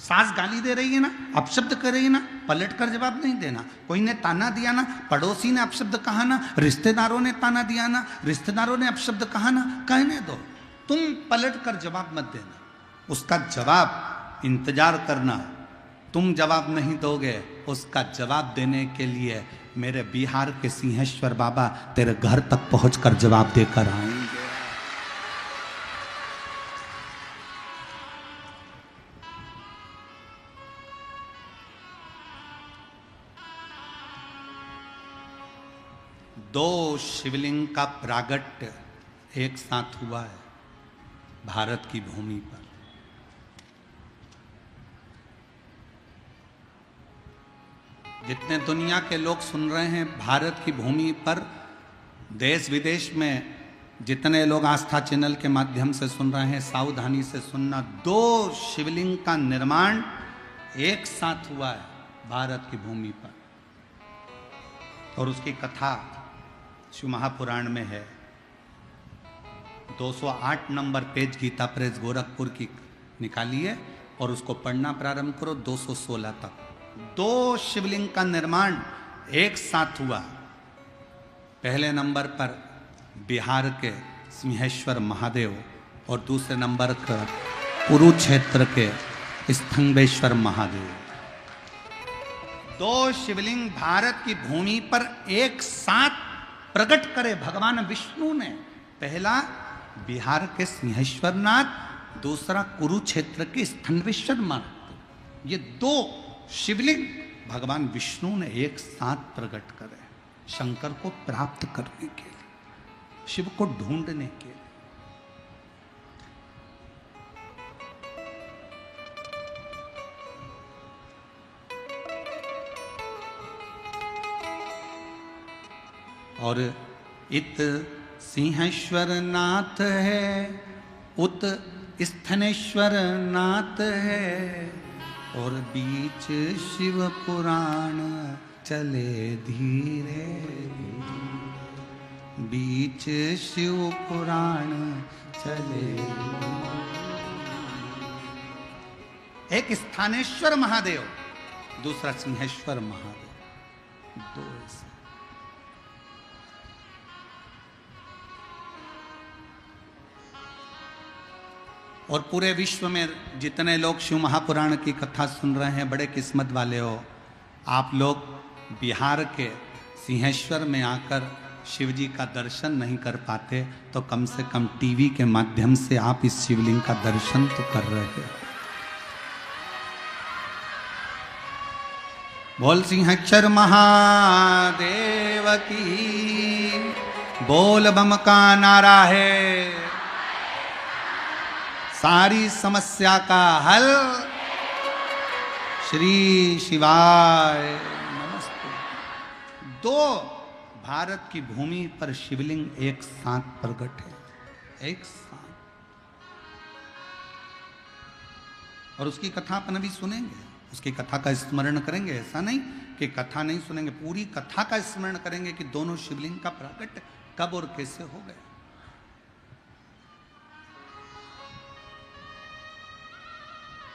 सास गाली दे रही है ना, अपशब्द कर रही है ना, पलट कर जवाब नहीं देना। कोई ने ताना दिया ना, पड़ोसी ने अपशब्द कहा ना, रिश्तेदारों ने ताना दिया ना, रिश्तेदारों ने अपशब्द कहा ना, कहने दो, तुम पलट कर जवाब मत देना। उसका जवाब इंतजार करना। तुम जवाब नहीं दोगे, उसका जवाब देने के लिए मेरे बिहार के सिंहेश्वर बाबा तेरे घर तक पहुंचकर जवाब देकर आएंगे। दो शिवलिंग का प्रागट्य एक साथ हुआ है भारत की भूमि पर। जितने दुनिया के लोग सुन रहे हैं, भारत की भूमि पर देश विदेश में जितने लोग आस्था चैनल के माध्यम से सुन रहे हैं, सावधानी से सुनना। दो शिवलिंग का निर्माण एक साथ हुआ है भारत की भूमि पर, और उसकी कथा शिव महापुराण में है। 208 number page Gita Press Gorakhpur की निकालिए और उसको पढ़ना प्रारंभ करो 216 तक। दो शिवलिंग का निर्माण एक साथ हुआ। पहले नंबर पर बिहार के सिंहेश्वर महादेव और दूसरे नंबर पर कुरुक्षेत्र के स्तंभेश्वर महादेव। दो शिवलिंग भारत की भूमि पर एक साथ प्रकट करे भगवान विष्णु ने। पहला बिहार के सिंहेश्वरनाथ, दूसरा कुरुक्षेत्र के स्तंभेश्वर महादेव। ये दो शिवलिंग भगवान विष्णु ने एक साथ प्रकट करे शंकर को प्राप्त करने के लिए, शिव को ढूंढने के लिए। और इत सिंहेश्वर नाथ है, उत स्थनेश्वर नाथ है, और बीच शिव पुराण चले धीरे धीरे। बीच शिव पुराण चले। एक स्थानेश्वर महादेव, दूसरा सिंहेश्वर महादेव। दो ऐसे। और पूरे विश्व में जितने लोग शिव महापुराण की कथा सुन रहे हैं, बड़े किस्मत वाले हो। आप लोग बिहार के सिंहेश्वर में आकर शिव जी का दर्शन नहीं कर पाते, तो कम से कम टीवी के माध्यम से आप इस शिवलिंग का दर्शन तो कर रहे हैं। बोल सिंहेश्वर महादेव की, बोल बम का नारा है, सारी समस्या का हल श्री शिवाय नमस्ते। दो भारत की भूमि पर शिवलिंग एक साथ प्रकट है, एक साथ। और उसकी कथा अपन अभी सुनेंगे, उसकी कथा का स्मरण करेंगे। ऐसा नहीं कि कथा नहीं सुनेंगे, पूरी कथा का स्मरण करेंगे कि दोनों शिवलिंग का प्रकट कब और कैसे हो गया।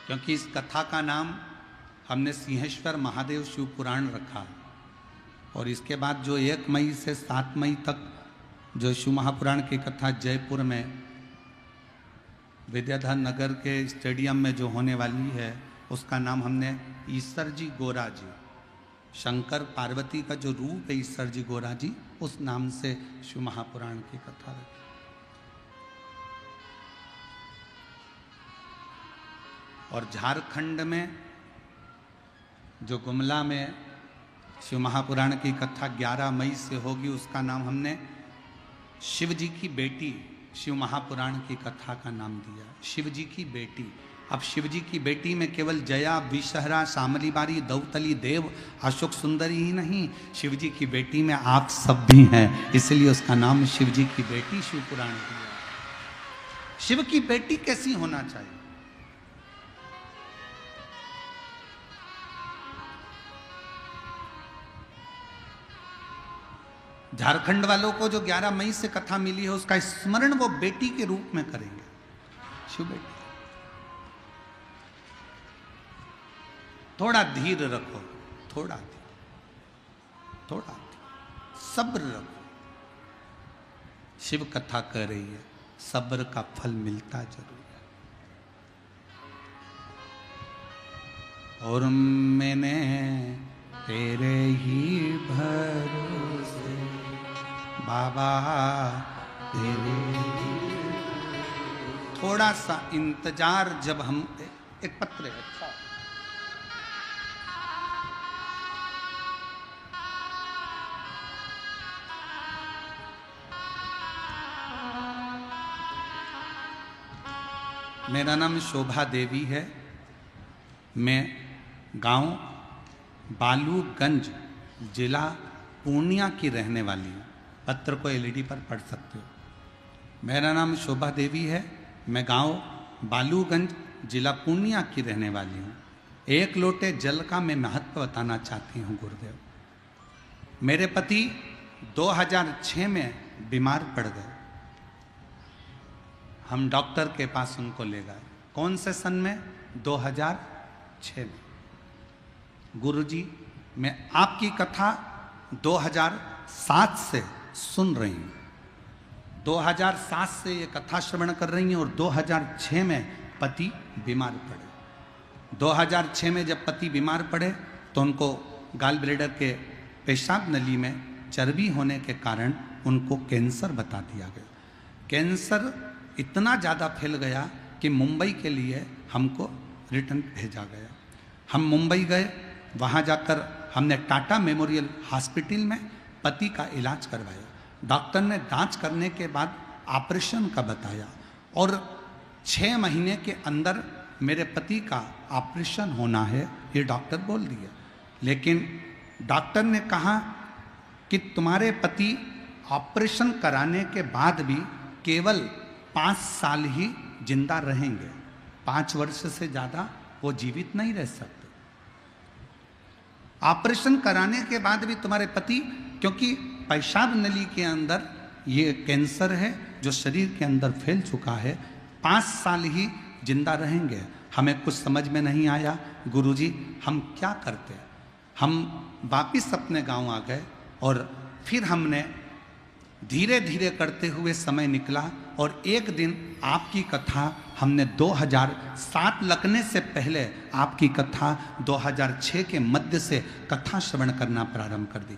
क्योंकि इस कथा का नाम हमने सिंहेश्वर महादेव शिव पुराण रखा, और इसके बाद जो 1 मई से 7 मई तक जो शिव महापुराण की कथा जयपुर में विद्याधर नगर के स्टेडियम में जो होने वाली है, उसका नाम हमने ईश्वर जी गोरा जी, शंकर पार्वती का जो रूप है ईश्वर जी गोरा जी, उस नाम से शिव महापुराण की कथा रखी। और झारखंड में जो गुमला में शिव महापुराण की कथा 11 मई से होगी, उसका नाम हमने शिव जी की बेटी शिव महापुराण की कथा का नाम दिया, शिव जी की बेटी। अब शिव जी की बेटी में केवल जया, विषहरा, शामली बारी, दौतली, देव, अशोक सुंदरी ही नहीं, शिव जी की बेटी में आप सब भी हैं, इसलिए उसका नाम शिव जी की बेटी शिव पुराण दिया। शिव की बेटी कैसी होना चाहिए? झारखंड वालों को जो 11 मई से कथा मिली है, उसका स्मरण वो बेटी के रूप में करेंगे, शिव बेटी। थोड़ा धीर रखो, थोड़ा सब्र रखो। शिव कथा कर रही है, सब्र का फल मिलता जरूर है। और मैंने तेरे ही भरोसे बाबा तेरे, थोड़ा सा इंतजार। जब हम एक पत्र है, अच्छा मेरा नाम शोभा देवी है, मैं गांव बालूगंज जिला पूर्णिया की रहने वाली हूँ। पत्र को एलईडी पर पढ़ सकते हो। मेरा नाम शोभा देवी है, मैं गांव बालूगंज जिला पूर्णिया की रहने वाली हूँ। एक लोटे जल का मैं महत्व बताना चाहती हूँ गुरुदेव। मेरे पति 2006 में बीमार पड़ गए, हम डॉक्टर के पास उनको ले गए। कौन से सन में? 2006 में। गुरुजी, मैं आपकी कथा 2007 से सुन रही हूँ, 2007 से ये कथा श्रवण कर रही हैं, और 2006 में पति बीमार पड़े। 2006 में जब पति बीमार पड़े तो उनको गाल ब्लेडर के पेशाब नली में चर्बी होने के कारण उनको कैंसर बता दिया गया। कैंसर इतना ज़्यादा फैल गया कि मुंबई के लिए हमको रिटर्न भेजा गया। हम मुंबई गए, वहाँ जाकर हमने टाटा मेमोरियल हॉस्पिटल में पति का इलाज करवाया। डॉक्टर ने जांच करने के बाद ऑपरेशन का बताया, और 6 महीने के अंदर मेरे पति का ऑपरेशन होना है, ये डॉक्टर बोल दिया। लेकिन डॉक्टर ने कहा कि तुम्हारे पति ऑपरेशन कराने के बाद भी केवल 5 साल ही जिंदा रहेंगे, 5 वर्ष से ज़्यादा वो जीवित नहीं रह सकते। ऑपरेशन कराने के बाद भी तुम्हारे पति, क्योंकि पेशाब नली के अंदर ये कैंसर है जो शरीर के अंदर फैल चुका है, 5 साल ही जिंदा रहेंगे। हमें कुछ समझ में नहीं आया गुरुजी, हम क्या करते। हम वापिस अपने गांव आ गए, और फिर हमने धीरे धीरे करते हुए समय निकला, और एक दिन आपकी कथा हमने 2007 लगने से पहले आपकी कथा 2006 के मध्य से कथा श्रवण करना प्रारंभ कर दी।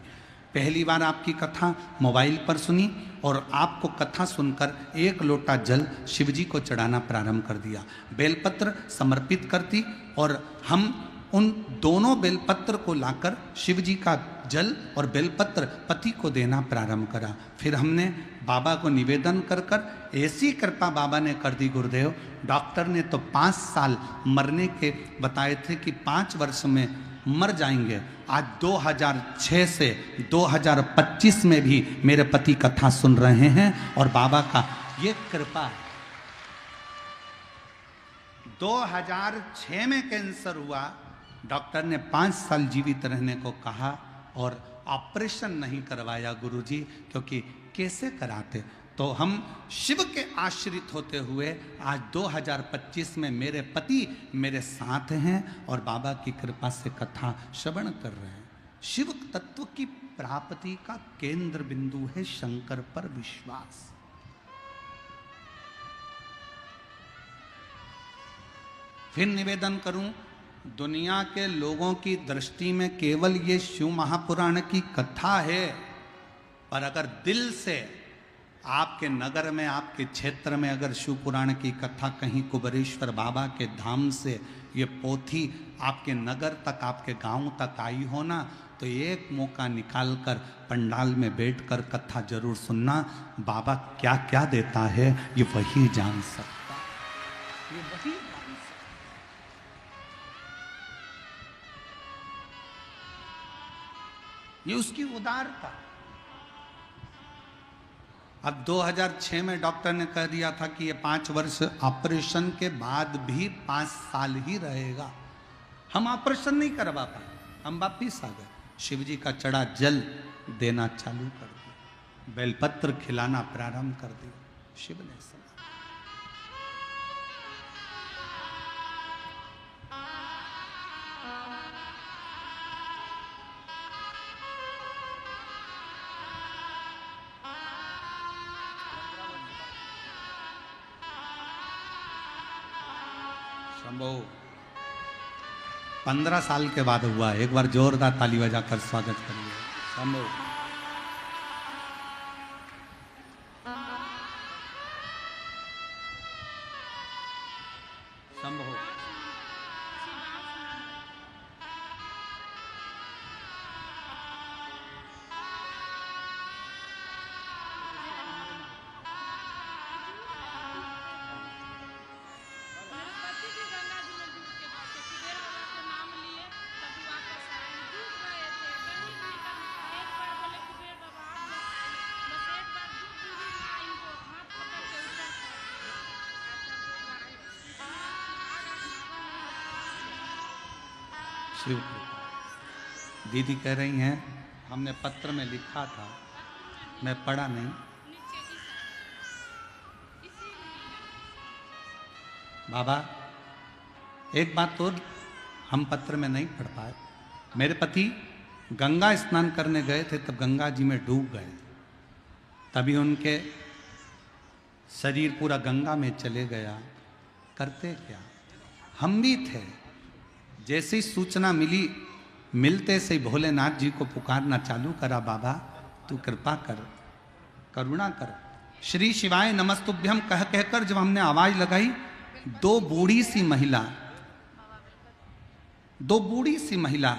पहली बार आपकी कथा मोबाइल पर सुनी, और आपको कथा सुनकर 1 लोटा जल शिव जी को चढ़ाना प्रारंभ कर दिया। बेलपत्र समर्पित करती, और हम उन दोनों बेलपत्र को लाकर शिव जी का जल और बेलपत्र पति को देना प्रारंभ करा। फिर हमने बाबा को निवेदन कर कर ऐसी कृपा बाबा ने कर दी गुरुदेव। डॉक्टर ने तो 5 साल मरने के बताए थे कि 5 वर्ष में मर जाएंगे। आज 2006 से 2025 में भी मेरे पति कथा सुन रहे हैं, और बाबा का ये कृपा है। 2006 में कैंसर हुआ, डॉक्टर ने 5 साल जीवित रहने को कहा, और ऑपरेशन नहीं करवाया गुरुजी, क्योंकि कैसे कराते। तो हम शिव के आश्रित होते हुए आज 2025 में मेरे पति मेरे साथ हैं, और बाबा की कृपा से कथा श्रवण कर रहे हैं। शिव तत्व की प्राप्ति का केंद्र बिंदु है शंकर पर विश्वास। फिर निवेदन करूं, दुनिया के लोगों की दृष्टि में केवल ये शिव महापुराण की कथा है, पर अगर दिल से आपके नगर में, आपके क्षेत्र में अगर शिव पुराण की कथा कहीं कुबेरेश्वर बाबा के धाम से ये पोथी आपके नगर तक, आपके गांव तक आई हो ना, तो एक मौका निकालकर पंडाल में बैठकर कथा जरूर सुनना। बाबा क्या क्या देता है ये वही जान सकता, ये वही जान सकता। ये उसकी उदारता। अब 2006 में डॉक्टर ने कह दिया था कि ये 5 वर्ष ऑपरेशन के बाद भी 5 साल ही रहेगा। हम ऑपरेशन नहीं करवा पाए, हम वापिस आ गए। शिव जी का चढ़ा जल देना चालू कर दिया, बेलपत्र खिलाना प्रारंभ कर दिया। शिव ने सुना। शंभो 15 साल के बाद हुआ। एक बार जोरदार ताली बजाकर स्वागत करिए। शंभो शंभो। शिव दीदी कह रही हैं हमने पत्र में लिखा था, मैं पढ़ा नहीं। बाबा एक बात और हम पत्र में नहीं पढ़ पाए। मेरे पति गंगा स्नान करने गए थे, तब गंगा जी में डूब गए। तभी उनके शरीर पूरा गंगा में चले गया। करते क्या, हम भी थे। जैसी सूचना मिली, मिलते से भोलेनाथ जी को पुकारना चालू करा, बाबा तू कृपा कर, करुणा कर। श्री शिवाय नमस्तुभ्यम कह कहकर जब हमने आवाज लगाई, दो बूढ़ी सी महिला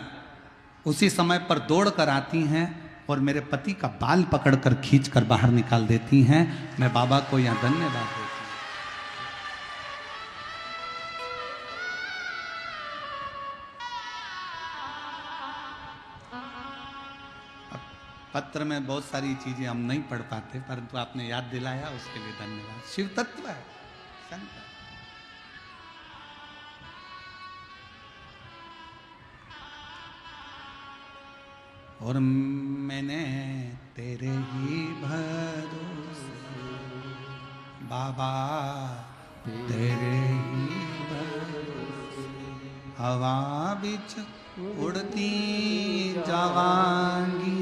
उसी समय पर दौड़ कर आती हैं और मेरे पति का बाल पकड़कर खींचकर बाहर निकाल देती हैं। मैं बाबा को यहां धन्यवाद देती हूं। पत्र में बहुत सारी चीजें हम नहीं पढ़ पाते, परंतु आपने याद दिलाया, उसके लिए धन्यवाद। शिव तत्व है शंकर। और मैंने तेरे ही भरोसे बाबा, तेरे ही भरोसे हवा बिच उड़ती जावांगी,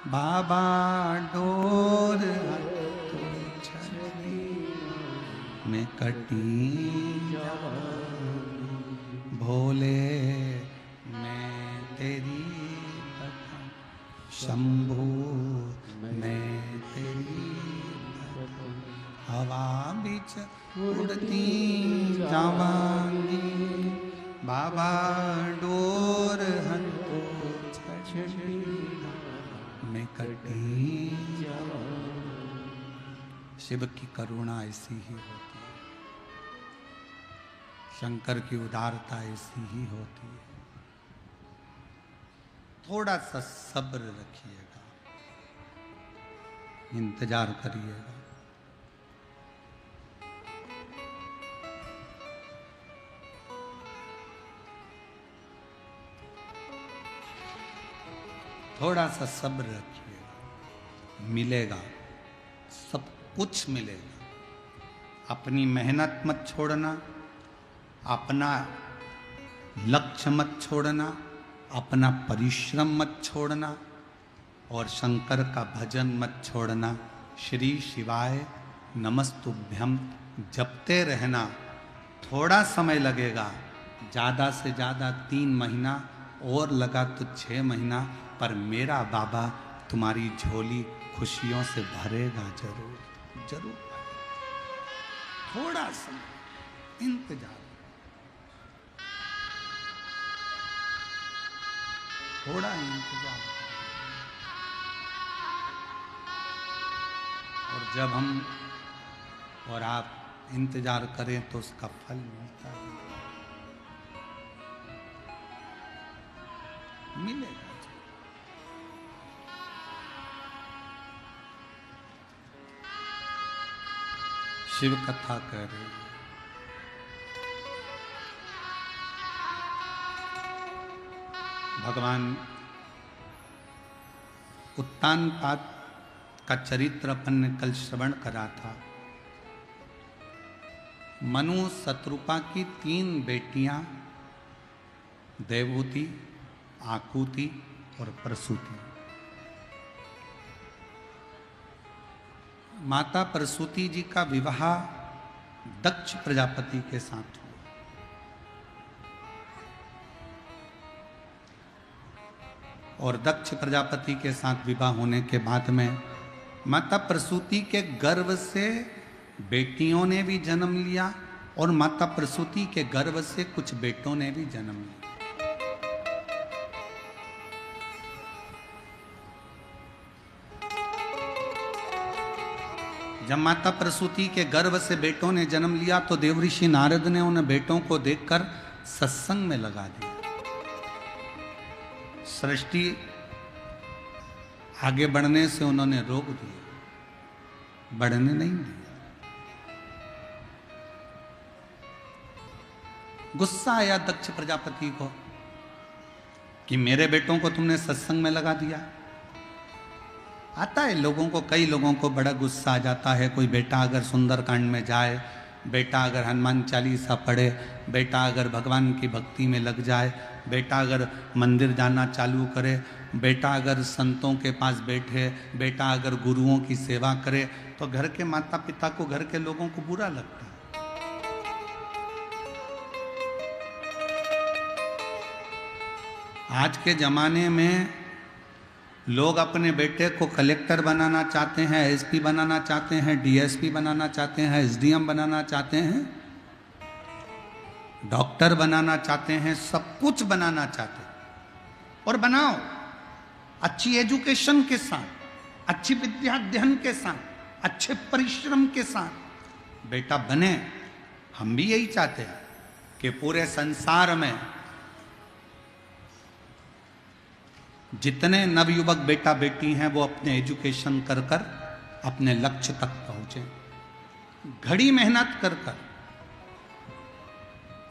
बाबा डोर में कटी भोले मैं तेरी कथा, शंभू मैं तेरी हवा बिच उड़ती जावांगी, बाबा डोर हंतो छड़ी में कटी। शिव की करुणा ऐसी ही होती है, शंकर की उदारता ऐसी ही होती है। थोड़ा सा सब्र रखिएगा, इंतजार करिएगा। थोड़ा सा सब्र रखिएगा, मिलेगा, सब कुछ मिलेगा। अपनी मेहनत मत छोड़ना, अपना लक्ष्य मत छोड़ना, अपना परिश्रम मत छोड़ना और शंकर का भजन मत छोड़ना। श्री शिवाय नमस्तुभ्यम जपते रहना। थोड़ा समय लगेगा, ज़्यादा से ज़्यादा 3 महीना और लगा तो 6 महीना, पर मेरा बाबा तुम्हारी झोली खुशियों से भरेगा जरूर जरूर भरेगा। थोड़ा समय इंतजार, थोड़ा इंतजार, और जब हम और आप इंतजार करें तो उसका फल मिलता है, मिलेगा। शिव कथा कह रहे हैं, भगवान उत्तानपाद का चरित्र अपन ने कल श्रवण करा था। मनु शत्रुपा की 3 बेटियां देवहूति, आकुति और प्रसूति। माता प्रसूति जी का विवाह दक्ष प्रजापति के साथ हुआ। और दक्ष प्रजापति के साथ विवाह होने के बाद में माता प्रसूति के गर्भ से बेटियों ने भी जन्म लिया और माता प्रसूति के गर्भ से कुछ बेटों ने भी जन्म लिया। जब माता प्रसूति के गर्भ से बेटों ने जन्म लिया तो देवऋषि नारद ने उन बेटों को देखकर सत्संग में लगा दिया। सृष्टि आगे बढ़ने से उन्होंने रोक दिया, बढ़ने नहीं दिया। गुस्सा आया दक्ष प्रजापति को कि मेरे बेटों को तुमने सत्संग में लगा दिया। आता है लोगों को, कई लोगों को बड़ा गुस्सा आ जाता है। कोई बेटा अगर सुंदरकांड में जाए, बेटा अगर हनुमान चालीसा पढ़े, बेटा अगर भगवान की भक्ति में लग जाए, बेटा अगर मंदिर जाना चालू करे, बेटा अगर संतों के पास बैठे, बेटा अगर गुरुओं की सेवा करे, तो घर के माता पिता को, घर के लोगों को बुरा लगता है। आज के जमाने में लोग अपने बेटे को कलेक्टर बनाना चाहते हैं, एसपी बनाना चाहते हैं, डीएसपी बनाना चाहते हैं, एसडीएम बनाना चाहते हैं, डॉक्टर बनाना चाहते हैं, सब कुछ बनाना चाहते हैं। और बनाओ अच्छी एजुकेशन के साथ, अच्छी विद्या अध्ययन के साथ, अच्छे परिश्रम के साथ बेटा बने। हम भी यही चाहते हैं कि पूरे संसार में जितने नवयुवक बेटा बेटी हैं वो अपने एजुकेशन कर कर अपने लक्ष्य तक पहुंचे, घड़ी मेहनत कर कर,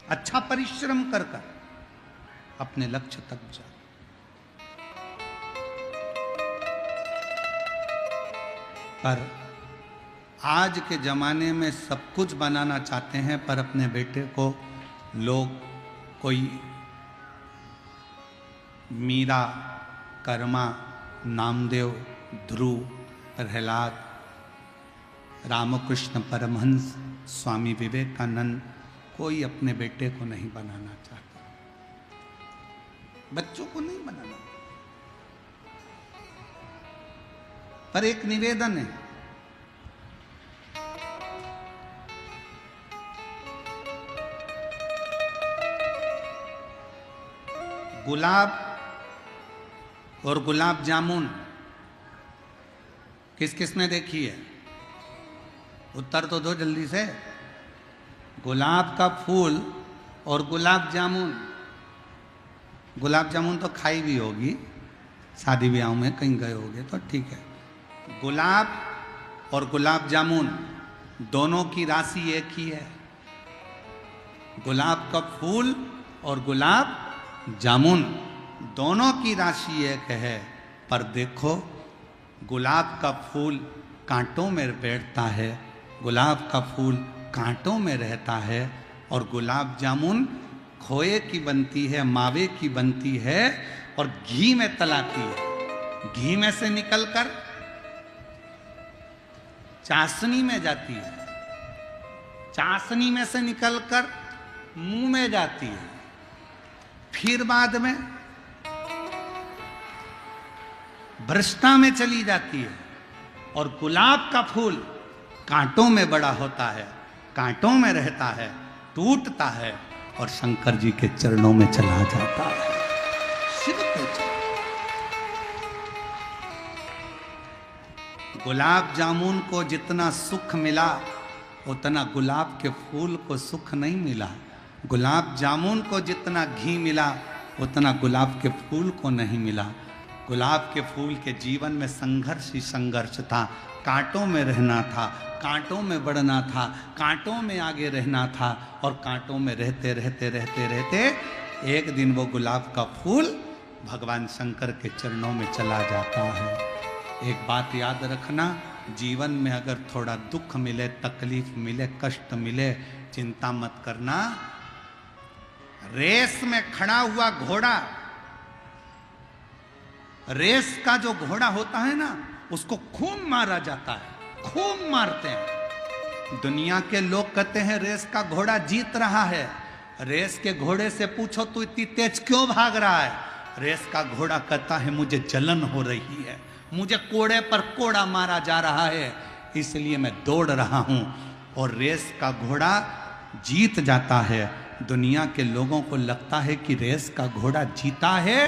अच्छा परिश्रम कर कर अपने लक्ष्य तक जाए। पर आज के जमाने में सब कुछ बनाना चाहते हैं, पर अपने बेटे को लोग कोई मीरा, कर्मा, नामदेव, ध्रुव, प्रहलाद, रामकृष्ण परमहंस, स्वामी विवेकानंद, कोई अपने बेटे को नहीं बनाना चाहता, बच्चों को नहीं बनाना। पर एक निवेदन है, गुलाब और गुलाब जामुन किस किसने देखी है? उत्तर तो दो जल्दी से। गुलाब का फूल और गुलाब जामुन, गुलाब जामुन तो खाई भी होगी, शादी ब्याह में कहीं गए होगे तो ठीक है। गुलाब और गुलाब जामुन दोनों की राशि एक ही है। गुलाब का फूल और गुलाब जामुन दोनों की राशि एक है, पर देखो गुलाब का फूल कांटों में बैठता है, गुलाब का फूल कांटों में रहता है, और गुलाब जामुन खोए की बनती है, मावे की बनती है और घी में तलाती है। घी में से निकलकर चाशनी में जाती है, चाशनी में से निकलकर मुंह में जाती है, फिर बाद में भ्रष्टा में चली जाती है, और गुलाब का फूल कांटों में बड़ा होता है, कांटों में रहता है, टूटता है और शंकर जी के चरणों में चला जाता है। शिव के चरण। गुलाब जामुन को जितना सुख मिला उतना गुलाब के फूल को सुख नहीं मिला। गुलाब जामुन को जितना घी मिला उतना गुलाब के फूल को नहीं मिला। गुलाब के फूल के जीवन में संघर्ष ही संघर्ष था, कांटों में रहना था, कांटों में बढ़ना था, कांटों में आगे रहना था और कांटों में रहते रहते रहते रहते एक दिन वो गुलाब का फूल भगवान शंकर के चरणों में चला जाता है। एक बात याद रखना, जीवन में अगर थोड़ा दुख मिले, तकलीफ मिले, कष्ट मिले, चिंता मत करना। रेस में खड़ा हुआ घोड़ा, रेस का जो घोड़ा होता है ना, उसको खूब मारा जाता है, खूब मारते हैं। दुनिया के लोग कहते हैं रेस का घोड़ा जीत रहा है। रेस के घोड़े से पूछो तू इतनी तेज क्यों भाग रहा है? रेस का घोड़ा कहता है मुझे जलन हो रही है, मुझे कोड़े पर कोड़ा मारा जा रहा है, इसलिए मैं दौड़ रहा हूं। और रेस का घोड़ा जीत जाता है। दुनिया के लोगों को लगता है कि रेस का घोड़ा जीता है,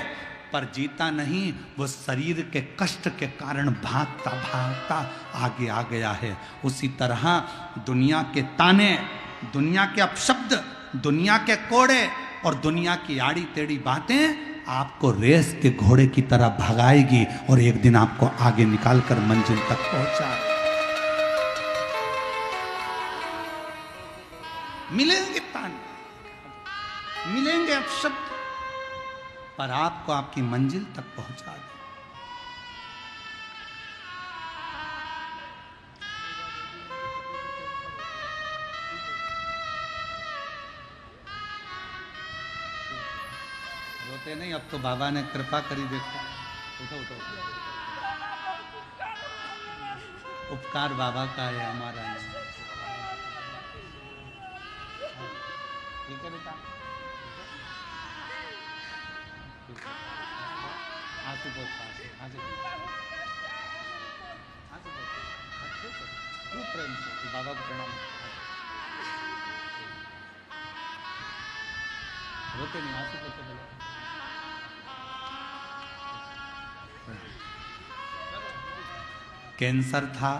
पर जीता नहीं, वो शरीर के कष्ट के कारण भागता भागता आगे आ गया है। उसी तरह दुनिया के ताने, दुनिया के अपशब्द, दुनिया के कोड़े और दुनिया की आड़ी टेढ़ी बातें आपको रेस के घोड़े की तरह भगाएगी और एक दिन आपको आगे निकालकर मंजिल तक पहुंचा। मिलेंगे ताने, मिलेंगे अपशब्द, पर आपको आपकी मंजिल तक पहुंचा दे। रोते नहीं, अब तो बाबा ने कृपा करी। देखो उठो उठो, उपकार बाबा का है, हमारा नहीं। ठीक है बेटा, आंसू खूब प्रेम से बाबा को प्रणाम। रोते नहीं, आंसू पोछो बोलो। कैंसर था,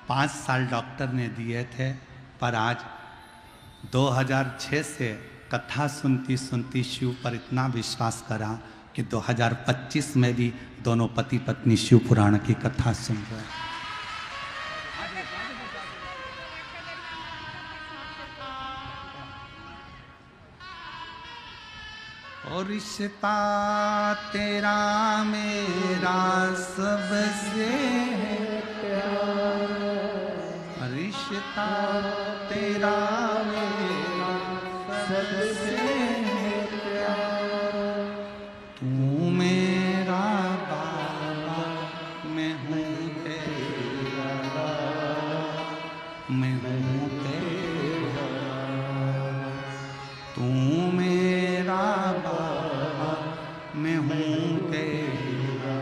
5 साल डॉक्टर ने दिए थे, पर आज 2006 से कथा सुनती सुनती शिव पर इतना विश्वास करा कि 2025 में भी दोनों पति पत्नी शिव पुराण की कथा सुन रहे हैं। और रिश्ता तेरा मेरा सबसे है प्यारा, रिश्ता तेरा मेरा सबसे है प्यारा, तू मेरा बाबा मैं हूँ तेरा, मैं हूँ तेरा, तू मेरा बाबा मैं हूँ तेरा,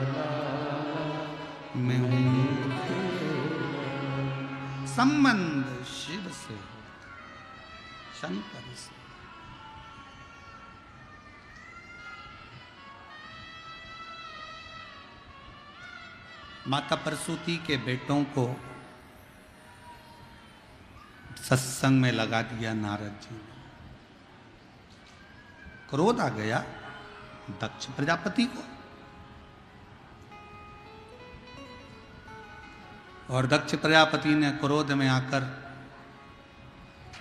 मैं हूँ तेरा। संबंध शिव से, शंकर से। माता प्रसूति के बेटों को सत्संग में लगा दिया नारद जी ने। क्रोध आ गया दक्ष प्रजापति को, और दक्ष प्रजापति ने क्रोध में आकर,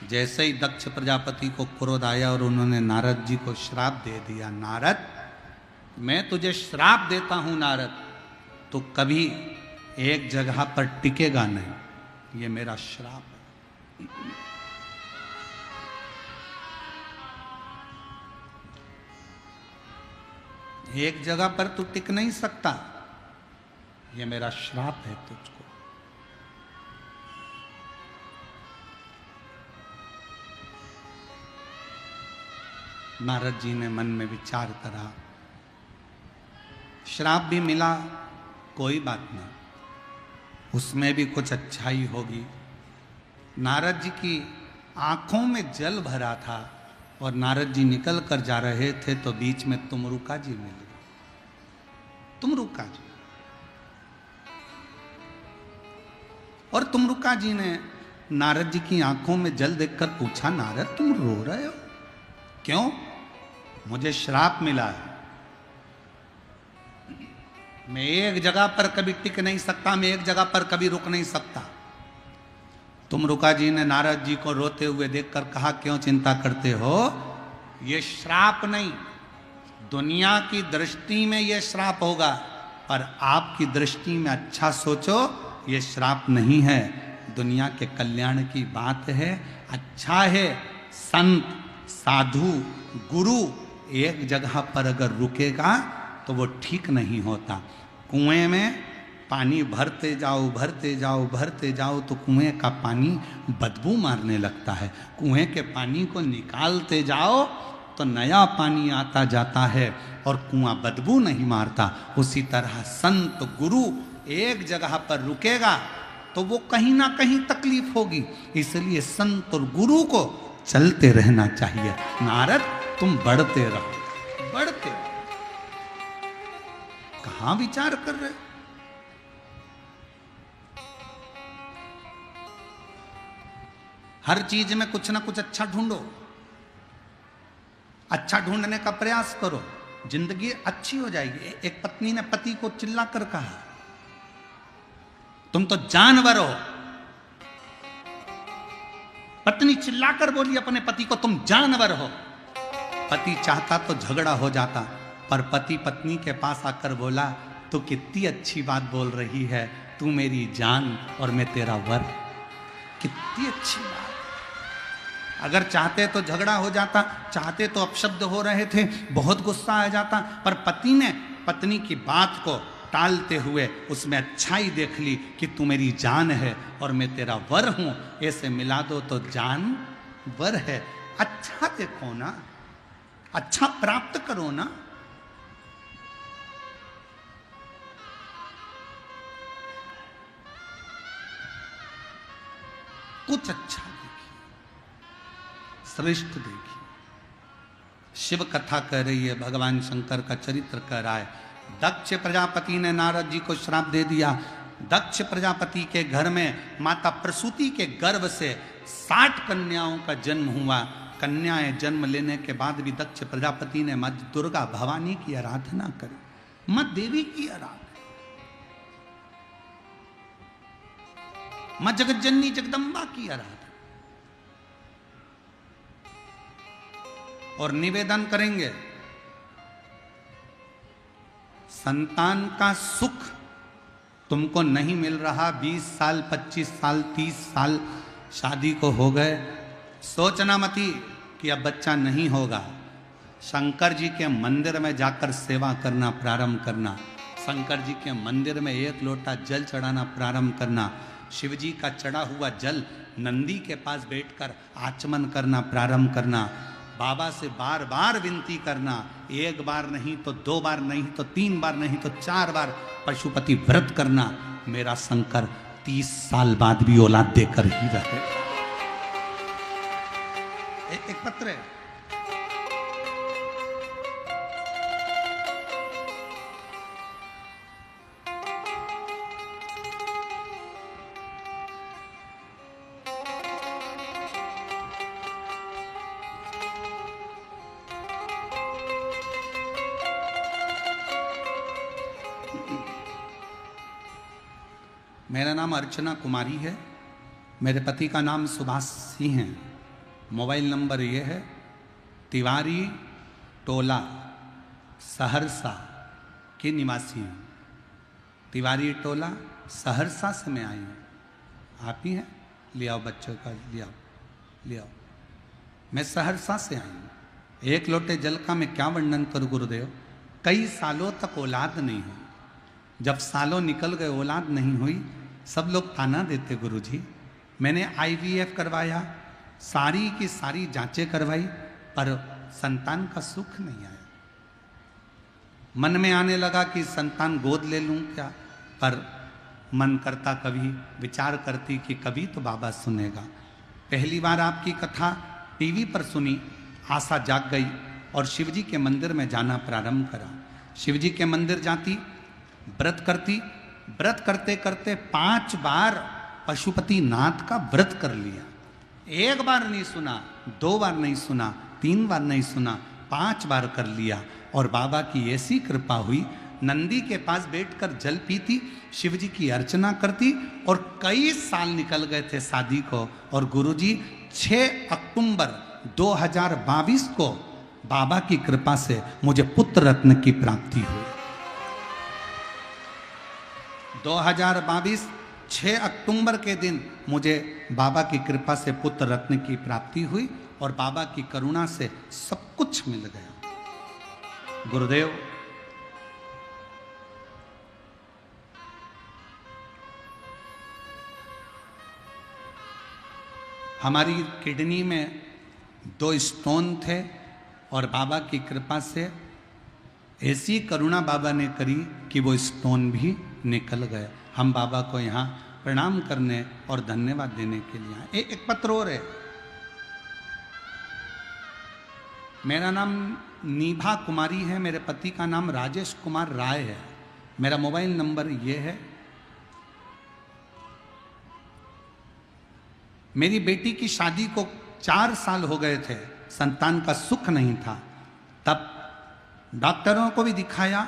जैसे ही दक्ष प्रजापति को क्रोध आया और उन्होंने नारद जी को श्राप दे दिया, नारद मैं तुझे श्राप देता हूं नारद, तो कभी एक जगह पर टिकेगा नहीं, ये मेरा श्राप है। एक जगह पर तू टिक नहीं सकता, ये मेरा श्राप है तुझको। नारद जी ने मन में विचार करा, श्राप भी मिला, कोई बात नहीं, उसमें भी कुछ अच्छाई होगी। नारद जी की आंखों में जल भरा था और नारद जी निकल कर जा रहे थे तो बीच में तुमरुका जी मिले। तुमरुका जी, और तुमरुका जी ने नारद जी की आंखों में जल देखकर पूछा, नारद तुम रो रहे हो क्यों? मुझे श्राप मिला है, मैं एक जगह पर कभी टिक नहीं सकता, मैं एक जगह पर कभी रुक नहीं सकता। तुमरुका जी ने नारद जी को रोते हुए देखकर कहा, क्यों चिंता करते हो? ये श्राप नहीं, दुनिया की दृष्टि में ये श्राप होगा, पर आपकी दृष्टि में अच्छा सोचो, ये श्राप नहीं है, दुनिया के कल्याण की बात है, अच्छा है। संत, साधु, गुरु एक जगह पर अगर रुकेगा तो वो ठीक नहीं होता। कुएं में पानी भरते जाओ भरते जाओ भरते जाओ तो कुएं का पानी बदबू मारने लगता है, कुएं के पानी को निकालते जाओ तो नया पानी आता जाता है और कुआं बदबू नहीं मारता। उसी तरह संत गुरु एक जगह पर रुकेगा तो वो कहीं ना कहीं तकलीफ होगी, इसलिए संत और गुरु को चलते रहना चाहिए। नारद तुम बढ़ते रहो, बढ़ते रहो। कहां विचार कर रहे? हर चीज में कुछ ना कुछ अच्छा ढूंढो, अच्छा ढूंढने का प्रयास करो, जिंदगी अच्छी हो जाएगी। एक पत्नी ने पति को चिल्ला कर कहा, तुम तो जानवर हो। पत्नी चिल्लाकर बोली अपने पति को, तुम जानवर हो। पति चाहता तो झगड़ा हो जाता, पर पति पत्नी के पास आकर बोला, तू कितनी अच्छी बात बोल रही है, तू मेरी जान और मैं तेरा वर। कितनी अच्छी बात। अगर चाहते तो झगड़ा हो जाता, चाहते तो अपशब्द हो रहे थे, बहुत गुस्सा आ जाता, पर पति ने पत्नी की बात को टालते हुए उसमें अच्छाई देख ली कि तू मेरी जान है और मैं तेरा वर हूं, ऐसे मिला दो तो जान वर है। अच्छा देखो ना, अच्छा प्राप्त करो ना। कुछ अच्छा देखिए, श्रेष्ठ देखिए। शिव कथा कह रही है, भगवान शंकर का चरित्र कह रहा है। दक्ष प्रजापति ने नारद जी को श्राप दे दिया। दक्ष प्रजापति के घर में माता प्रसूति के गर्भ से 60 कन्याओं का जन्म हुआ। कन्याएं जन्म लेने के बाद भी दक्ष प्रजापति ने मां दुर्गा भवानी की आराधना करी, मां देवी की आराधना, मां जगज्जननी जगदम्बा की आराधना। और निवेदन करेंगे, संतान का सुख तुमको नहीं मिल रहा, 20 साल 25 साल 30 साल शादी को हो गए, सोचना मती कि अब बच्चा नहीं होगा। शंकर जी के मंदिर में जाकर सेवा करना प्रारंभ करना, शंकर जी के मंदिर में 1 लोटा जल चढ़ाना प्रारंभ करना, शिव जी का चढ़ा हुआ जल नंदी के पास बैठकर आचमन करना प्रारंभ करना, बाबा से बार बार विनती करना, 1 बार नहीं तो 2 बार नहीं तो 3 बार नहीं तो 4 बार पशुपति व्रत करना। मेरा शंकर 30 साल बाद भी औलाद देकर ही रहे। एक पत्र है, मेरा नाम अर्चना कुमारी है, मेरे पति का नाम सुभाष सिंह है। मोबाइल नंबर ये है, तिवारी टोला सहरसा के निवासी हूँ। तिवारी टोला सहरसा से मैं आई हूँ। आप ही हैं? ले आओ बच्चों का, ले आओ ले आओ। मैं सहरसा से आई हूँ। 1 लोटे जल का मैं क्या वर्णन करूँ गुरुदेव। कई सालों तक औलाद नहीं हुई, जब सालों निकल गए औलाद नहीं हुई, सब लोग ताना देते गुरुजी। मैंने IVF करवाया, सारी की सारी जांचें करवाई, पर संतान का सुख नहीं आया। मन में आने लगा कि संतान गोद ले लूं क्या, पर मन करता कभी विचार करती कि कभी तो बाबा सुनेगा। पहली बार आपकी कथा टीवी पर सुनी, आशा जाग गई और शिवजी के मंदिर में जाना प्रारंभ करा। शिवजी के मंदिर जाती, व्रत करती, व्रत करते करते 5 बार पशुपति नाथ का व्रत कर लिया। 1 बार नहीं सुना, 2 बार नहीं सुना, 3 बार नहीं सुना, 5 बार कर लिया। और बाबा की ऐसी कृपा हुई, नंदी के पास बैठकर जल पीती, शिवजी की अर्चना करती और कई साल निकल गए थे शादी को। और गुरुजी 6 अक्टूबर 2022 को बाबा की कृपा से मुझे पुत्र रत्न की प्राप्ति हुई। 2022 6 अक्टूबर के दिन मुझे बाबा की कृपा से पुत्र रत्न की प्राप्ति हुई और बाबा की करुणा से सब कुछ मिल गया। गुरुदेव, हमारी किडनी में 2 स्टोन थे और बाबा की कृपा से ऐसी करुणा बाबा ने करी कि वो स्टोन भी निकल गए। हम बाबा को यहाँ प्रणाम करने और धन्यवाद देने के लिए आए। एक पत्र और है। मेरा नाम नीभा कुमारी है, मेरे पति का नाम राजेश कुमार राय है। मेरा मोबाइल नंबर ये है। मेरी बेटी की शादी को 4 साल हो गए थे, संतान का सुख नहीं था। तब डॉक्टरों को भी दिखाया,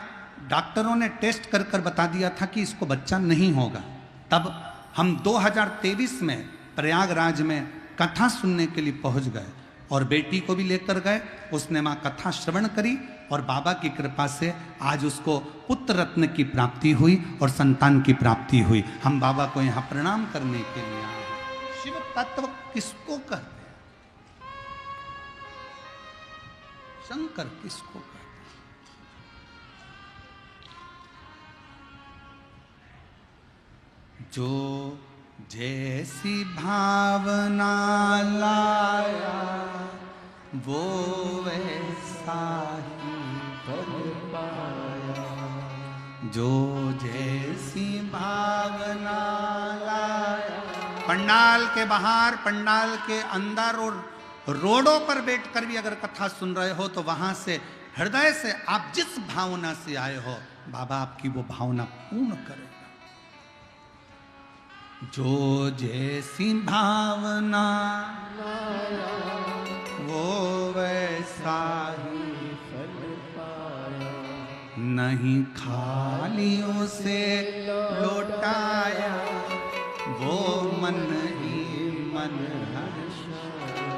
डॉक्टरों ने टेस्ट कर कर बता दिया था कि इसको बच्चा नहीं होगा। तब हम 2023 में प्रयागराज में कथा सुनने के लिए पहुंच गए और बेटी को भी लेकर गए। उसने मां कथा श्रवण करी और बाबा की कृपा से आज उसको पुत्र रत्न की प्राप्ति हुई और संतान की प्राप्ति हुई। हम बाबा को यहाँ प्रणाम करने के लिए आए। शिव तत्व किसको कहते हैं? शंकर किसको कहते हैं? जो जैसी भावना लाया वो वैसा ही फल पाया। जो जैसी भावना लाया। पंडाल के बाहर, पंडाल के अंदर और रोडों पर बैठकर भी अगर कथा सुन रहे हो तो वहां से हृदय से आप जिस भावना से आए हो, बाबा आपकी वो भावना पूर्ण करेगा। जो जैसी भावना लाया वो वैसा ही फल पाया। नहीं खाली उसे लौटाया वो मन ही मन हर्षाया।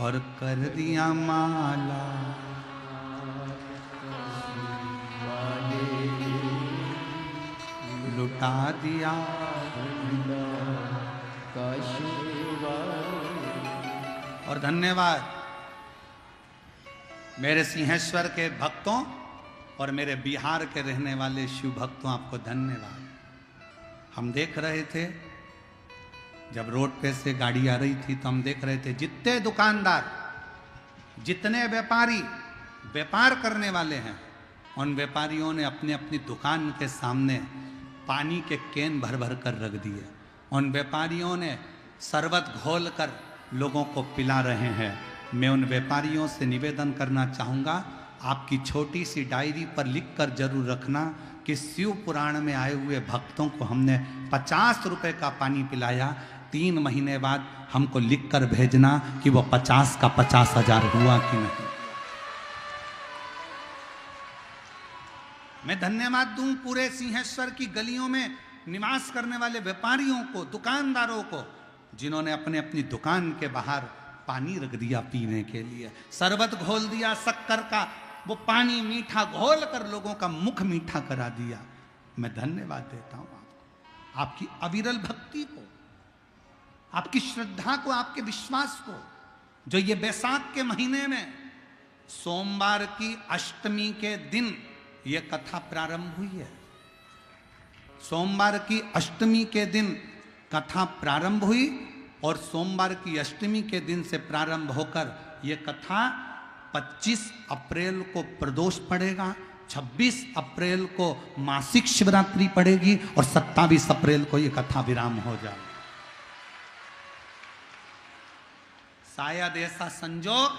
और कर दिया माला लुटा दिया और धन्यवाद मेरे सिंहेश्वर के भक्तों और मेरे बिहार के रहने वाले शिव भक्तों, आपको धन्यवाद। हम देख रहे थे जब रोड पे से गाड़ी आ रही थी तो हम देख रहे थे जितने दुकानदार, जितने व्यापारी व्यापार करने वाले हैं, उन व्यापारियों ने अपनी अपनी दुकान के सामने पानी के कैन भर भर कर रख दिए। उन व्यापारियों ने शरबत घोल कर लोगों को पिला रहे हैं। मैं उन व्यापारियों से निवेदन करना चाहूँगा, आपकी छोटी सी डायरी पर लिख कर जरूर रखना कि शिव पुराण में आए हुए भक्तों को हमने 50 रुपए का पानी पिलाया। 3 महीने बाद हमको लिख कर भेजना कि वो 50 का 50,000 हुआ कि नहीं। मैं धन्यवाद दूं पूरे सिंहेश्वर की गलियों में निवास करने वाले व्यापारियों को, दुकानदारों को, जिन्होंने अपने अपनी दुकान के बाहर पानी रख दिया पीने के लिए, शरबत घोल दिया शक्कर का, वो पानी मीठा घोल कर लोगों का मुख मीठा करा दिया। मैं धन्यवाद देता हूं आपको, आपकी अविरल भक्ति को, आपकी श्रद्धा को, आपके विश्वास को, जो ये बैसाख के महीने में सोमवार की अष्टमी के दिन ये कथा प्रारंभ हुई है। सोमवार की अष्टमी के दिन कथा प्रारंभ हुई और सोमवार की अष्टमी के दिन से प्रारंभ होकर ये कथा 25 अप्रैल को प्रदोष पड़ेगा, 26 अप्रैल को मासिक शिवरात्रि पड़ेगी और 27 अप्रैल को ये कथा विराम हो जाए। शायद ऐसा संजोग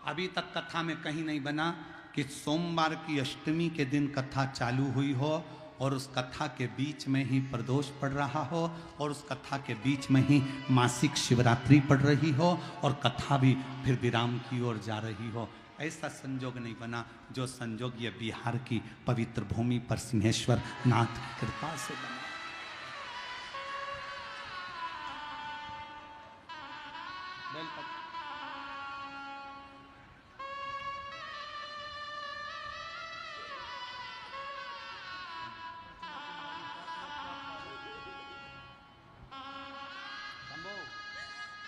अभी तक कथा में कहीं नहीं बना कि सोमवार की अष्टमी के दिन कथा चालू हुई हो और उस कथा के बीच में ही प्रदोष पड़ रहा हो और उस कथा के बीच में ही मासिक शिवरात्रि पड़ रही हो और कथा भी फिर विराम की ओर जा रही हो। ऐसा संजोग नहीं बना जो संजोग ये बिहार की पवित्र भूमि पर सिंहेश्वर नाथ की कृपा से बना।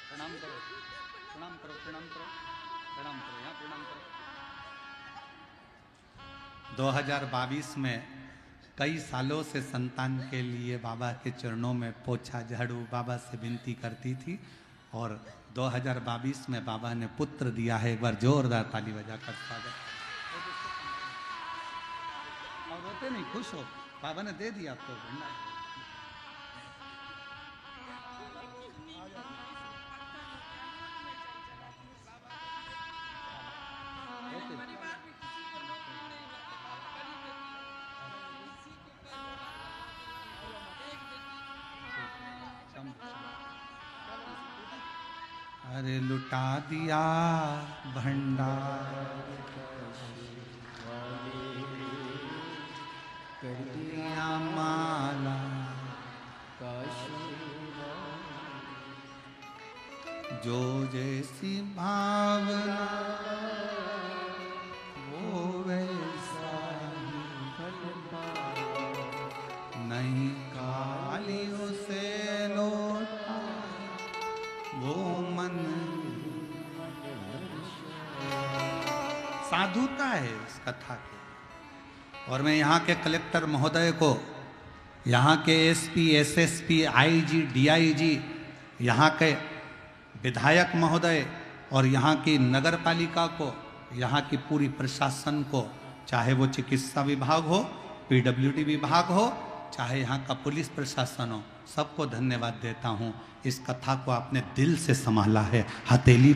प्रणाम करो, प्रणाम करो, प्रणाम करो, प्रणाम करो, यहाँ प्रणाम करो। 2022 में कई सालों से संतान के लिए बाबा के चरणों में पोछा झाड़ू बाबा से विनती करती थी और 2022 में बाबा ने पुत्र दिया है। एक बार जोरदार ताली बजाकर स्वागत। और रोते नहीं, खुश हो, बाबा ने दे दिया आपको भंडार। अरे लुटा दिया भंडार, कर दिया माला, जो जैसी भावना वो वैसा ही फल पाए, नहीं कालियों से लौटा वो मन। साधुता है इस कथा की। और मैं यहाँ के कलेक्टर महोदय को, यहाँ के एसपी, एसएसपी, आईजी, डीआईजी, यहाँ के विधायक महोदय और यहाँ की नगर पालिका को, यहाँ की पूरी प्रशासन को, चाहे वो चिकित्सा विभाग हो, पीडब्ल्यूडी विभाग हो, चाहे यहाँ का पुलिस प्रशासन हो, सबको धन्यवाद देता हूँ। इस कथा को आपने दिल से संभाला है। हथेली